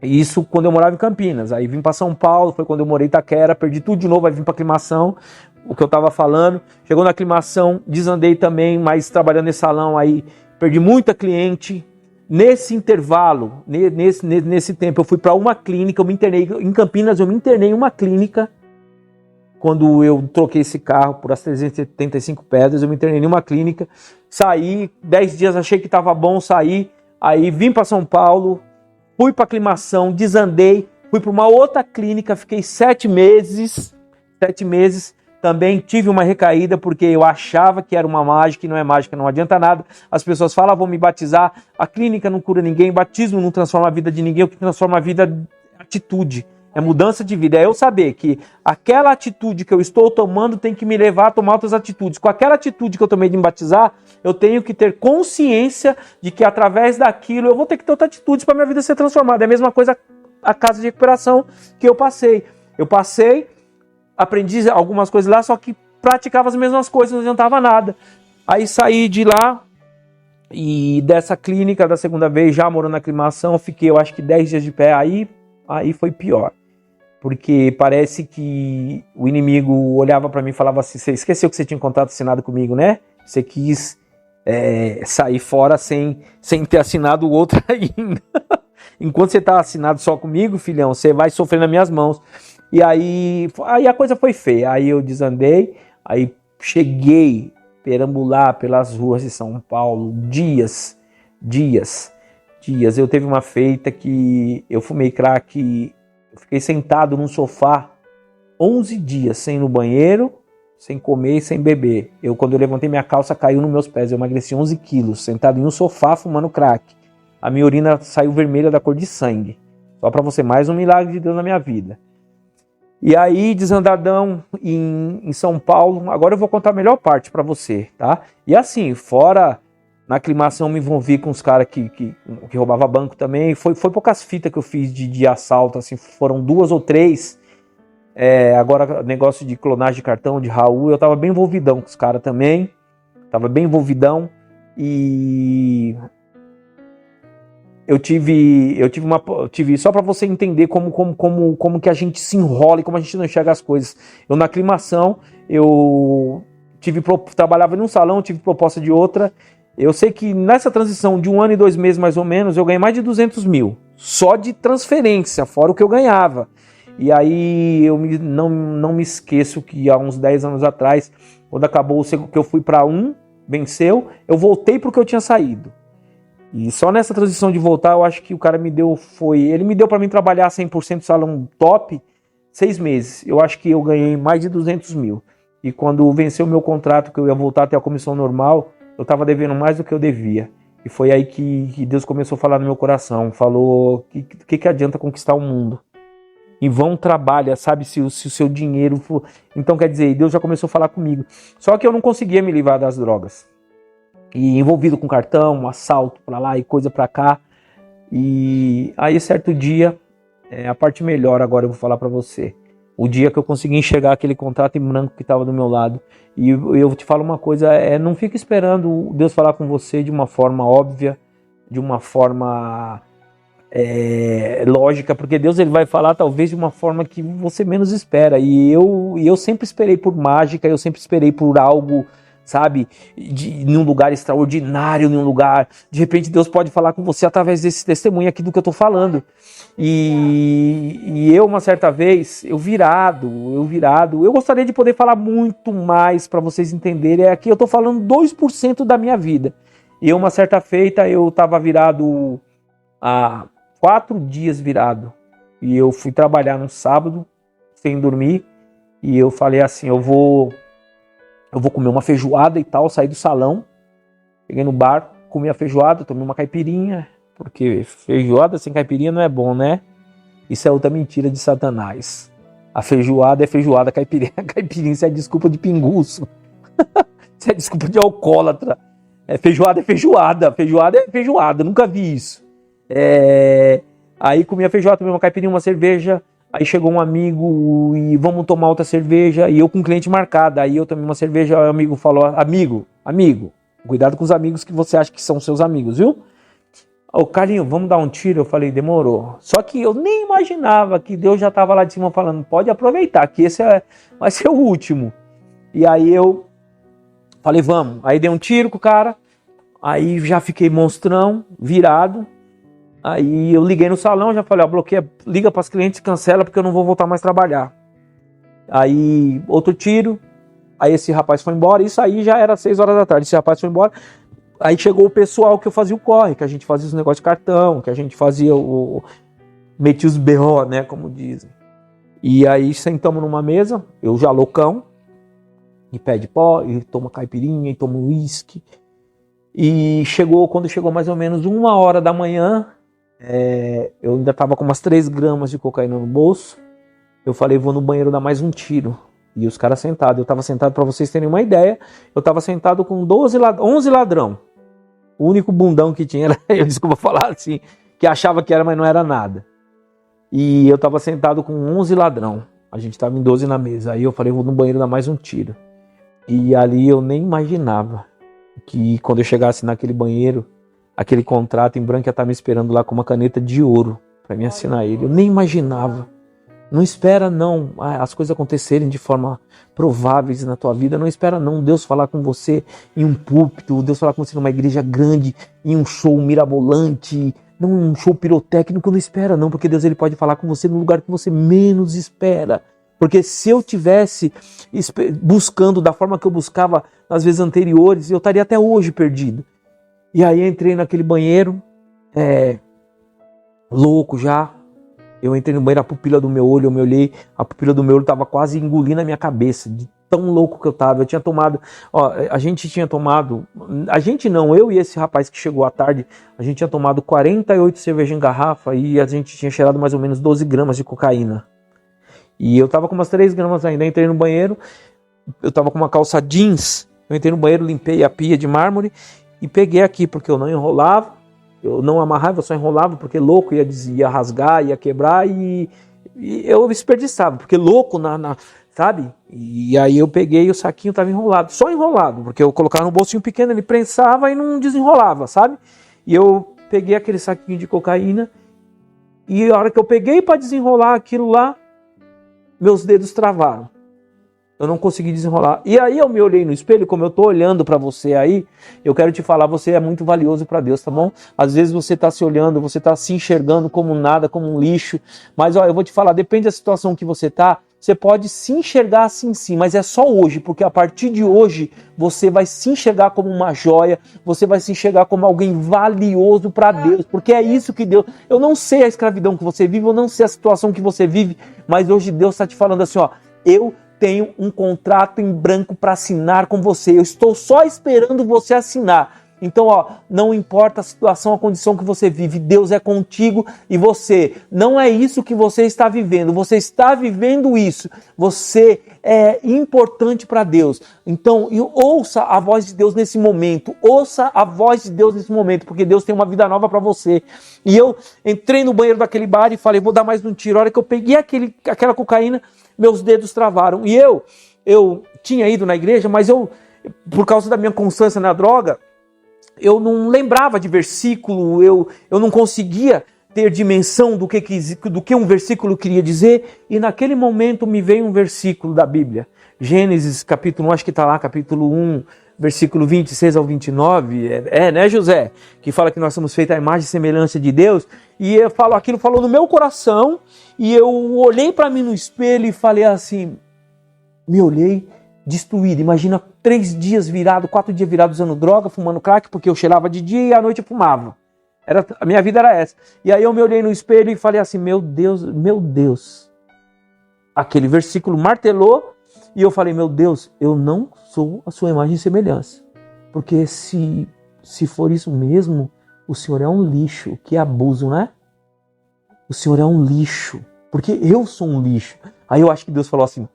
Speaker 2: Isso quando eu morava em Campinas. Aí vim para São Paulo, foi quando eu morei em Itaquera, perdi tudo de novo, aí vim para aclimação. O que eu estava falando, chegou na aclimação, desandei também, mas trabalhando nesse salão aí, perdi muita cliente. Nesse intervalo, nesse tempo, eu fui para uma clínica, eu me internei em Campinas, em uma clínica, quando eu troquei esse carro por as 375 pedras, eu me internei em uma clínica, saí, 10 dias achei que estava bom, saí, aí vim para São Paulo, fui para aclimação, desandei, fui para uma outra clínica, fiquei 7 meses, também tive uma recaída porque eu achava que era uma mágica, e não é mágica, não adianta nada. As pessoas falam, vou me batizar, a clínica não cura ninguém, batismo não transforma a vida de ninguém, o que transforma a vida é atitude, é mudança de vida. É eu saber que aquela atitude que eu estou tomando tem que me levar a tomar outras atitudes. Com aquela atitude que eu tomei de me batizar, eu tenho que ter consciência de que através daquilo eu vou ter que ter outras atitudes para minha vida ser transformada. É a mesma coisa a casa de recuperação que eu passei. Aprendi algumas coisas lá, só que praticava as mesmas coisas, não adiantava nada. Aí saí de lá e dessa clínica, da segunda vez, já morando na aclimação, fiquei, eu acho que 10 dias de pé, aí foi pior. Porque parece que o inimigo olhava para mim e falava assim, você esqueceu que você tinha contrato assinado comigo, né? Você quis sair fora sem ter assinado o outro ainda. Enquanto você está assinado só comigo, filhão, você vai sofrer nas minhas mãos. E aí a coisa foi feia. Aí eu desandei, aí cheguei a perambular pelas ruas de São Paulo, dias. Eu teve uma feita que eu fumei crack, eu fiquei sentado num sofá 11 dias, sem ir no banheiro, sem comer e sem beber. Quando eu levantei minha calça, caiu nos meus pés, eu emagreci 11 quilos, sentado em um sofá fumando crack. A minha urina saiu vermelha da cor de sangue. Só para você, mais um milagre de Deus na minha vida. E aí, desandadão em São Paulo. Agora eu vou contar a melhor parte pra você, tá? E assim, fora na aclimação, me envolvi com os caras que roubava banco também. Foi poucas fitas que eu fiz de assalto, assim, foram 2 ou 3. Agora, negócio de clonagem de cartão, de Raul, eu tava bem envolvidão com os caras também. Tava bem envolvidão. E eu tive só para você entender como que a gente se enrola e como a gente não enxerga as coisas. Eu na aclimação, trabalhava em um salão, tive proposta de outra. Eu sei que nessa transição de 1 ano e 2 meses mais ou menos, eu ganhei mais de 200 mil, só de transferência, fora o que eu ganhava. E aí não me esqueço que há uns 10 anos atrás, quando acabou o que eu fui para venceu, eu voltei para o que eu tinha saído. E só nessa transição de voltar, eu acho que o cara ele me deu para mim trabalhar 100% salão top, 6 meses. Eu acho que eu ganhei mais de 200 mil. E quando venceu o meu contrato, que eu ia voltar até a comissão normal, eu estava devendo mais do que eu devia. E foi aí que Deus começou a falar no meu coração. Falou, que adianta conquistar o mundo? Em vão trabalha, sabe, se o seu dinheiro for... Então, quer dizer, Deus já começou a falar comigo. Só que eu não conseguia me livrar das drogas. E envolvido com cartão, um assalto pra lá e coisa pra cá. E aí, certo dia, a parte melhor agora eu vou falar pra você. O dia que eu consegui enxergar aquele contrato em branco que estava do meu lado. E eu te falo uma coisa, não fica esperando Deus falar com você de uma forma óbvia, de uma forma lógica, porque Deus ele vai falar talvez de uma forma que você menos espera. E eu sempre esperei por mágica, eu sempre esperei por algo, sabe, num lugar extraordinário, num lugar... De repente Deus pode falar com você através desse testemunho aqui do que eu tô falando. E eu, uma certa vez, eu gostaria de poder falar muito mais para vocês entenderem. Aqui eu tô falando 2% da minha vida. E uma certa feita, eu tava virado há 4 dias virado. E eu fui trabalhar no sábado, sem dormir. E eu falei assim, eu vou comer uma feijoada e tal, saí do salão, cheguei no bar, comi a feijoada, tomei uma caipirinha, porque feijoada sem caipirinha não é bom, né? Isso é outra mentira de Satanás. A feijoada é feijoada, caipirinha isso é desculpa de pinguço. Isso é desculpa de alcoólatra. Feijoada é feijoada, feijoada é feijoada, nunca vi isso. Aí comi a feijoada, tomei uma caipirinha, uma cerveja. Aí chegou um amigo e vamos tomar outra cerveja. E eu com o cliente marcado. Aí eu tomei uma cerveja, aí o amigo falou, amigo, cuidado com os amigos que você acha que são seus amigos, viu? Ô Carlinho, vamos dar um tiro? Eu falei, demorou. Só que eu nem imaginava que Deus já estava lá de cima falando, pode aproveitar, que esse vai ser o último. E aí eu falei, vamos. Aí dei um tiro com o cara. Aí já fiquei monstrão, virado. Aí eu liguei no salão, já falei, bloqueia, liga para os clientes, cancela porque eu não vou voltar mais a trabalhar. Aí outro tiro, aí esse rapaz foi embora, isso aí já era 6 horas da tarde, esse rapaz foi embora. Aí chegou o pessoal que eu fazia o corre, que a gente fazia os negócios de cartão, que a gente fazia metia os BO, né, como dizem. E aí sentamos numa mesa, eu já loucão, e pede pó, e toma caipirinha, e toma uísque. E quando chegou mais ou menos 1h da manhã, eu ainda tava com umas 3 gramas de cocaína no bolso. Eu falei, vou no banheiro dar mais um tiro. E os caras sentados. Eu tava sentado, pra vocês terem uma ideia, eu tava sentado com 11 ladrão. O único bundão que tinha era eu, desculpa falar assim, que achava que era, mas não era nada. E eu tava sentado com 11 ladrão. A gente tava em 12 na mesa. Aí eu falei, vou no banheiro dar mais um tiro. E ali eu nem imaginava que quando eu chegasse naquele banheiro, aquele contrato em branco ia estar me esperando lá com uma caneta de ouro para me assinar ele. Eu nem imaginava. Não espera não as coisas acontecerem de forma prováveis na tua vida. Não espera não Deus falar com você em um púlpito, Deus falar com você numa igreja grande, em um show mirabolante, não um show pirotécnico. Não espera não, porque Deus ele pode falar com você no lugar que você menos espera. Porque se eu tivesse buscando da forma que eu buscava nas vezes anteriores, eu estaria até hoje perdido. E aí entrei naquele banheiro, louco já. Eu entrei no banheiro, a pupila do meu olho, eu me olhei, a pupila do meu olho estava quase engolindo a minha cabeça, de tão louco que eu estava. Eu tinha tomado, eu e esse rapaz que chegou à tarde, a gente tinha tomado 48 cervejas em garrafa e a gente tinha cheirado mais ou menos 12 gramas de cocaína. E eu tava com umas 3 gramas ainda, entrei no banheiro, eu tava com uma calça jeans, eu entrei no banheiro, limpei a pia de mármore e peguei aqui, porque eu não enrolava, eu não amarrava, eu só enrolava, porque louco ia rasgar, ia quebrar e eu desperdiçava, porque louco, sabe? E aí eu peguei, o saquinho tava enrolado, só enrolado, porque eu colocava no bolsinho pequeno, ele prensava e não desenrolava, sabe? E eu peguei aquele saquinho de cocaína e a hora que eu peguei para desenrolar aquilo lá, meus dedos travaram. Eu não consegui desenrolar. E aí eu me olhei no espelho, como eu tô olhando para você aí, eu quero te falar, você é muito valioso para Deus, tá bom? Às vezes você tá se olhando, você tá se enxergando como nada, como um lixo. Mas ó, eu vou te falar, depende da situação que você tá, você pode se enxergar assim sim, mas é só hoje, porque a partir de hoje você vai se enxergar como uma joia, você vai se enxergar como alguém valioso para Deus, porque é isso que Deus... Eu não sei a escravidão que você vive, eu não sei a situação que você vive, mas hoje Deus está te falando assim, ó, eu tenho um contrato em branco para assinar com você, eu estou só esperando você assinar. Então, ó, não importa a situação, a condição que você vive, Deus é contigo e você, não é isso que você está vivendo, você está vivendo isso, você é importante para Deus. Então, ouça a voz de Deus nesse momento, ouça a voz de Deus nesse momento, porque Deus tem uma vida nova para você. E eu entrei no banheiro daquele bar e falei, vou dar mais um tiro. A hora que eu peguei aquela cocaína, meus dedos travaram. E eu tinha ido na igreja, mas por causa da minha constância na droga, eu não lembrava de versículo, eu não conseguia ter dimensão do que um versículo queria dizer, e naquele momento me veio um versículo da Bíblia, Gênesis capítulo 1, acho que está lá, capítulo 1, versículo 26 ao 29, né, José? Que fala que nós somos feitos à imagem e semelhança de Deus, e aquilo falou no meu coração, e eu olhei para mim no espelho e falei assim, me olhei destruído. Imagina 3 dias virado, 4 dias virado usando droga, fumando crack, porque eu cheirava de dia e à noite eu fumava. A minha vida era essa. E aí eu me olhei no espelho e falei assim, meu Deus. Aquele versículo martelou e eu falei, meu Deus, eu não sou a sua imagem e semelhança. Porque se for isso mesmo, o Senhor é um lixo. Que abuso, né? O Senhor é um lixo. Porque eu sou um lixo. Aí eu acho que Deus falou assim,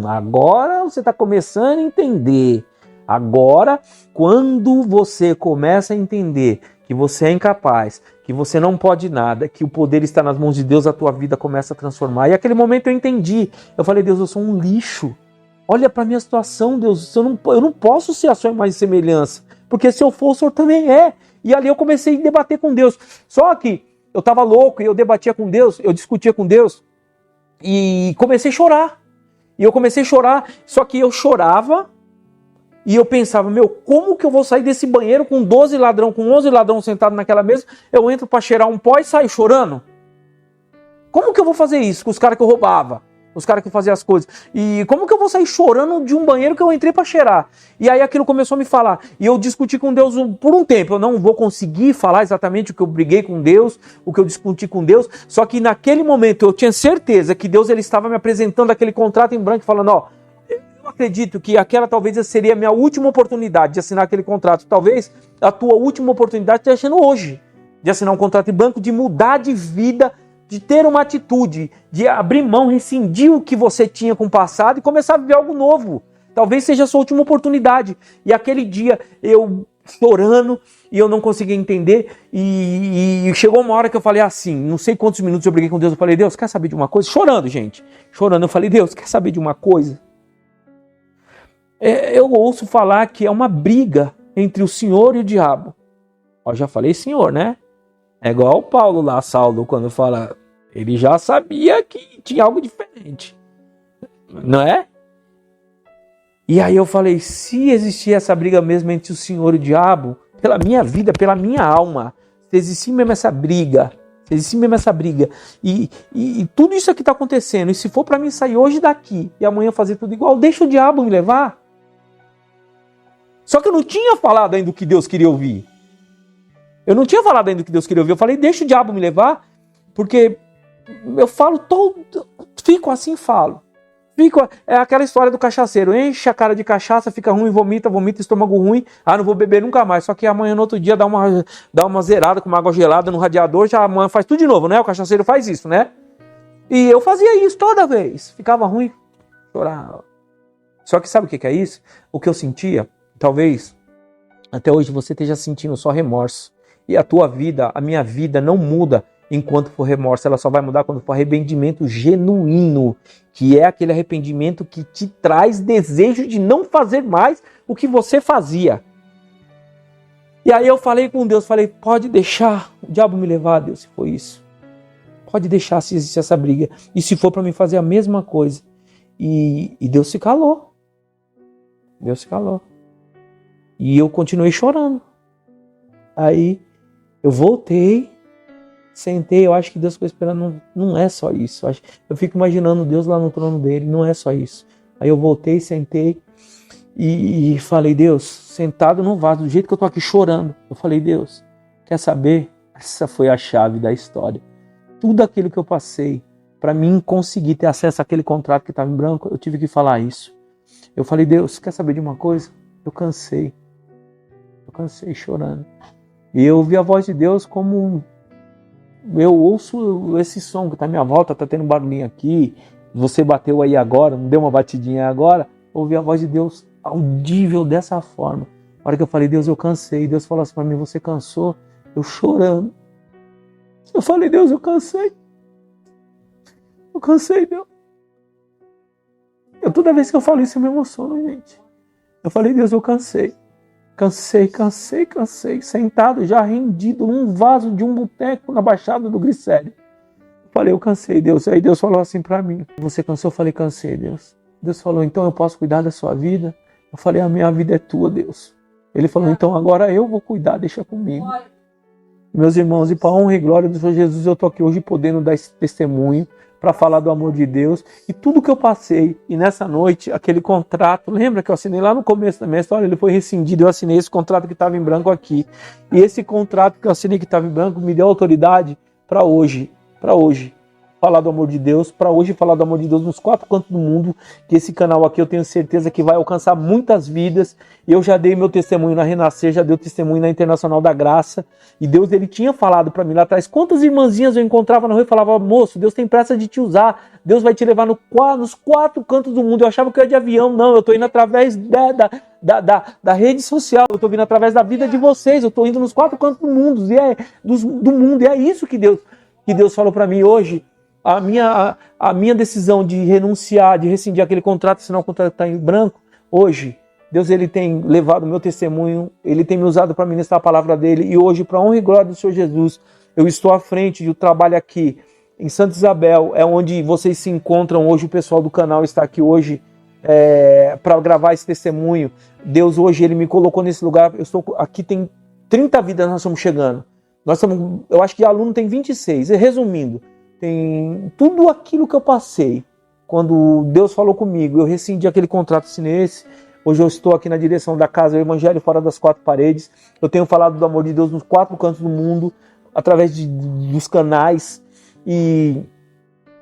Speaker 2: agora você está começando a entender. Agora, quando você começa a entender que você é incapaz, que você não pode nada, que o poder está nas mãos de Deus, a tua vida começa a transformar. E naquele momento eu entendi. Eu falei, Deus, eu sou um lixo. Olha para a minha situação, Deus. Eu não posso ser a sua imagem e semelhança. Porque se eu for, o Senhor também é. E ali eu comecei a debater com Deus. Só que eu estava louco e eu debatia com Deus, eu discutia com Deus. E comecei a chorar. E eu comecei a chorar, só que eu chorava e eu pensava, como que eu vou sair desse banheiro com 11 ladrões sentados naquela mesa, eu entro para cheirar um pó e saio chorando? Como que eu vou fazer isso com os caras que eu roubava? Os caras que faziam as coisas. E como que eu vou sair chorando de um banheiro que eu entrei para cheirar? E aí aquilo começou a me falar. E eu discuti com Deus por um tempo. Eu não vou conseguir falar exatamente o que eu briguei com Deus, o que eu discuti com Deus. Só que naquele momento eu tinha certeza que Deus ele estava me apresentando aquele contrato em branco, falando, eu acredito que aquela talvez seria a minha última oportunidade de assinar aquele contrato. Talvez a tua última oportunidade esteja sendo hoje. De assinar um contrato em branco, de mudar de vida, de ter uma atitude, de abrir mão, rescindir o que você tinha com o passado e começar a viver algo novo. Talvez seja a sua última oportunidade. E aquele dia eu chorando e eu não conseguia entender e chegou uma hora que eu falei assim, não sei quantos minutos eu briguei com Deus, eu falei, Deus, quer saber de uma coisa? Chorando, gente. Chorando, eu falei, Deus, quer saber de uma coisa? Eu ouço falar que é uma briga entre o Senhor e o diabo. Eu já falei Senhor, né? É igual o Paulo lá, Saulo, quando fala, ele já sabia que tinha algo diferente, não é? E aí eu falei, se existir essa briga mesmo entre o Senhor e o diabo, pela minha vida, pela minha alma, se existir mesmo essa briga, e tudo isso aqui está acontecendo, e se for para mim sair hoje daqui e amanhã fazer tudo igual, deixa o diabo me levar. Só que eu não tinha falado ainda o que Deus queria ouvir. Eu falei, deixa o diabo me levar, porque eu falo fico assim, falo. É aquela história do cachaceiro, enche a cara de cachaça, fica ruim, vomita, estômago ruim, não vou beber nunca mais. Só que amanhã, no outro dia, dá uma zerada com uma água gelada no radiador, já amanhã faz tudo de novo, né? O cachaceiro faz isso, né? E eu fazia isso toda vez. Ficava ruim, chorava. Só que sabe o que é isso? O que eu sentia, talvez, até hoje você esteja sentindo só remorso. E a tua vida, a minha vida não muda enquanto for remorso. Ela só vai mudar quando for arrependimento genuíno, que é aquele arrependimento que te traz desejo de não fazer mais o que você fazia. E aí eu falei com Deus, falei, pode deixar o diabo me levar, Deus, se for isso. Pode deixar se existe essa briga. E se for para mim fazer a mesma coisa. E Deus se calou. Deus se calou. E eu continuei chorando. Aí eu voltei, sentei, eu acho que Deus ficou esperando, não é só isso. Eu fico imaginando Deus lá no trono dele, não é só isso. Aí eu voltei, sentei e falei, Deus, sentado no vaso, do jeito que eu tô aqui chorando, eu falei, Deus, quer saber? Essa foi a chave da história. Tudo aquilo que eu passei, para mim conseguir ter acesso àquele contrato que estava em branco, eu tive que falar isso. Eu falei, Deus, quer saber de uma coisa? Eu cansei chorando. E eu ouvi a voz de Deus como eu ouço esse som que está à minha volta, está tendo barulhinho aqui, você bateu aí agora, não deu uma batidinha agora, ouvi a voz de Deus audível dessa forma. A hora que eu falei, Deus, eu cansei, Deus falou assim para mim, você cansou? Eu chorando. Eu falei, Deus, eu cansei. Eu cansei, Deus. Toda vez que eu falo isso eu me emociono, gente. Eu falei, Deus, eu cansei. Cansei, sentado, já rendido num vaso de um boteco na Baixada do Glicério. Eu falei, eu cansei, Deus. Aí Deus falou assim pra mim, você cansou? Eu falei, cansei, Deus. Deus falou, então eu posso cuidar da sua vida? Eu falei, a minha vida é tua, Deus. Ele falou, então agora eu vou cuidar, deixa comigo. Meus irmãos, e para a honra e glória do Senhor Jesus, eu estou aqui hoje podendo dar esse testemunho para falar do amor de Deus e tudo que eu passei. E nessa noite, aquele contrato, lembra que eu assinei lá no começo da minha história? Ele foi rescindido, eu assinei esse contrato que estava em branco aqui. E esse contrato que eu assinei que estava em branco me deu autoridade para hoje, falar do amor de Deus, para hoje falar do amor de Deus nos 4 cantos do mundo, que esse canal aqui eu tenho certeza que vai alcançar muitas vidas. Eu já dei meu testemunho na Renascer, já dei o testemunho na Internacional da Graça, e Deus, ele tinha falado para mim lá atrás, quantas irmãzinhas eu encontrava na rua e falava, moço, Deus tem pressa de te usar, Deus vai te levar nos 4 cantos do mundo. Eu achava que eu ia de avião, não, eu estou indo através da rede social, eu estou vindo através da vida de vocês, eu estou indo nos 4 cantos do mundo, do mundo, e é isso que Deus falou para mim hoje. A minha decisão de renunciar, de rescindir aquele contrato, assinar o contrato que está em branco, hoje, Deus, ele tem levado o meu testemunho, ele tem me usado para ministrar a palavra dele, e hoje, para a honra e glória do Senhor Jesus, eu estou à frente do trabalho aqui em Santa Isabel, é onde vocês se encontram hoje, o pessoal do canal está aqui hoje para gravar esse testemunho. Deus hoje, ele me colocou nesse lugar, eu estou aqui, tem 30 vidas nós estamos chegando, eu acho que aluno tem 26, resumindo, tem tudo aquilo que eu passei. Quando Deus falou comigo, eu rescindi aquele contrato, assinei esse. Hoje eu estou aqui na direção da casa, o Evangelho fora das 4 paredes. Eu tenho falado do amor de Deus nos 4 cantos do mundo, através dos canais. E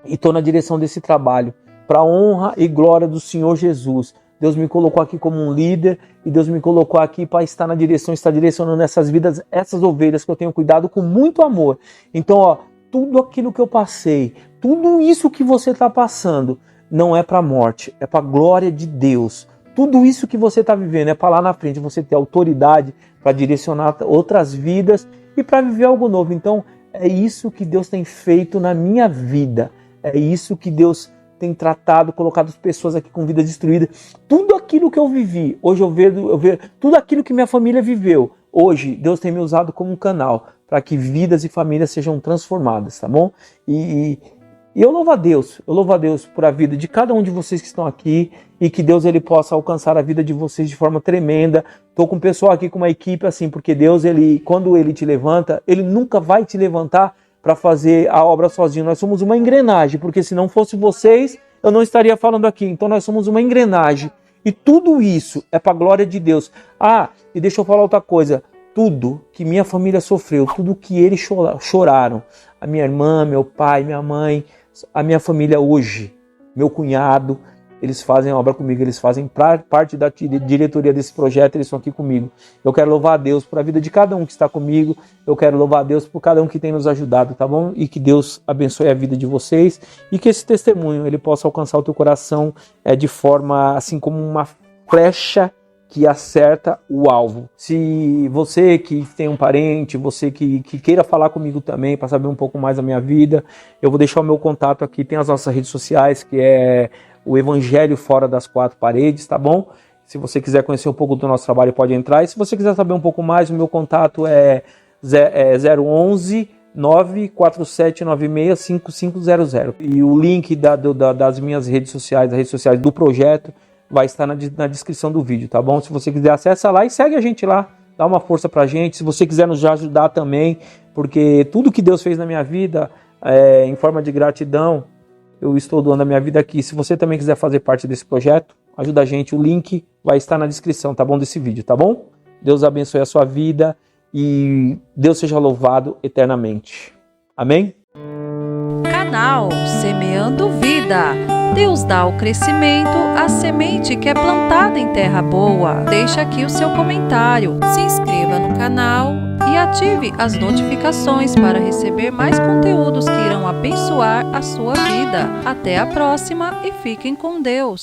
Speaker 2: estou na direção desse trabalho, para a honra e glória do Senhor Jesus. Deus me colocou aqui como um líder, e Deus me colocou aqui para estar na direção, estar direcionando essas vidas, essas ovelhas que eu tenho cuidado com muito amor. Então, tudo aquilo que eu passei, tudo isso que você está passando, não é para a morte, é para a glória de Deus. Tudo isso que você está vivendo é para lá na frente você ter autoridade para direcionar outras vidas e para viver algo novo. Então, é isso que Deus tem feito na minha vida. É isso que Deus tem tratado, colocado as pessoas aqui com vida destruída. Tudo aquilo que eu vivi, hoje eu vejo tudo aquilo que minha família viveu. Hoje, Deus tem me usado como um canal para que vidas e famílias sejam transformadas, tá bom? E eu louvo a Deus por a vida de cada um de vocês que estão aqui e que Deus, ele possa alcançar a vida de vocês de forma tremenda. Estou com o pessoal aqui, com uma equipe assim, porque Deus, quando ele te levanta, ele nunca vai te levantar para fazer a obra sozinho. Nós somos uma engrenagem, porque se não fosse vocês, eu não estaria falando aqui. Então nós somos uma engrenagem. E tudo isso é para a glória de Deus. E deixa eu falar outra coisa. Tudo que minha família sofreu, tudo que eles choraram, a minha irmã, meu pai, minha mãe, a minha família hoje, meu cunhado, eles fazem obra comigo, eles fazem parte da diretoria desse projeto, eles estão aqui comigo. Eu quero louvar a Deus por a vida de cada um que está comigo, eu quero louvar a Deus por cada um que tem nos ajudado, tá bom? E que Deus abençoe a vida de vocês e que esse testemunho ele possa alcançar o teu coração de forma assim como uma flecha que acerta o alvo. Se você que tem um parente, você que queira falar comigo também para saber um pouco mais da minha vida, eu vou deixar o meu contato aqui, tem as nossas redes sociais, que é o Evangelho Fora das Quatro Paredes, tá bom? Se você quiser conhecer um pouco do nosso trabalho, pode entrar. E se você quiser saber um pouco mais, o meu contato é 011 947965500. E o link das minhas redes sociais, das redes sociais do projeto, vai estar na descrição do vídeo, tá bom? Se você quiser, acessa lá e segue a gente lá, dá uma força pra gente. Se você quiser nos ajudar também, porque tudo que Deus fez na minha vida, em forma de gratidão, eu estou doando a minha vida aqui. Se você também quiser fazer parte desse projeto, ajuda a gente, o link vai estar na descrição, tá bom, desse vídeo, tá bom? Deus abençoe a sua vida e Deus seja louvado eternamente. Amém?
Speaker 1: Canal Semeando Vida. Deus dá o crescimento à semente que é plantada em terra boa. Deixa aqui o seu comentário, se inscreva no canal e ative as notificações para receber mais conteúdos que irão abençoar a sua vida. Até a próxima e fiquem com Deus.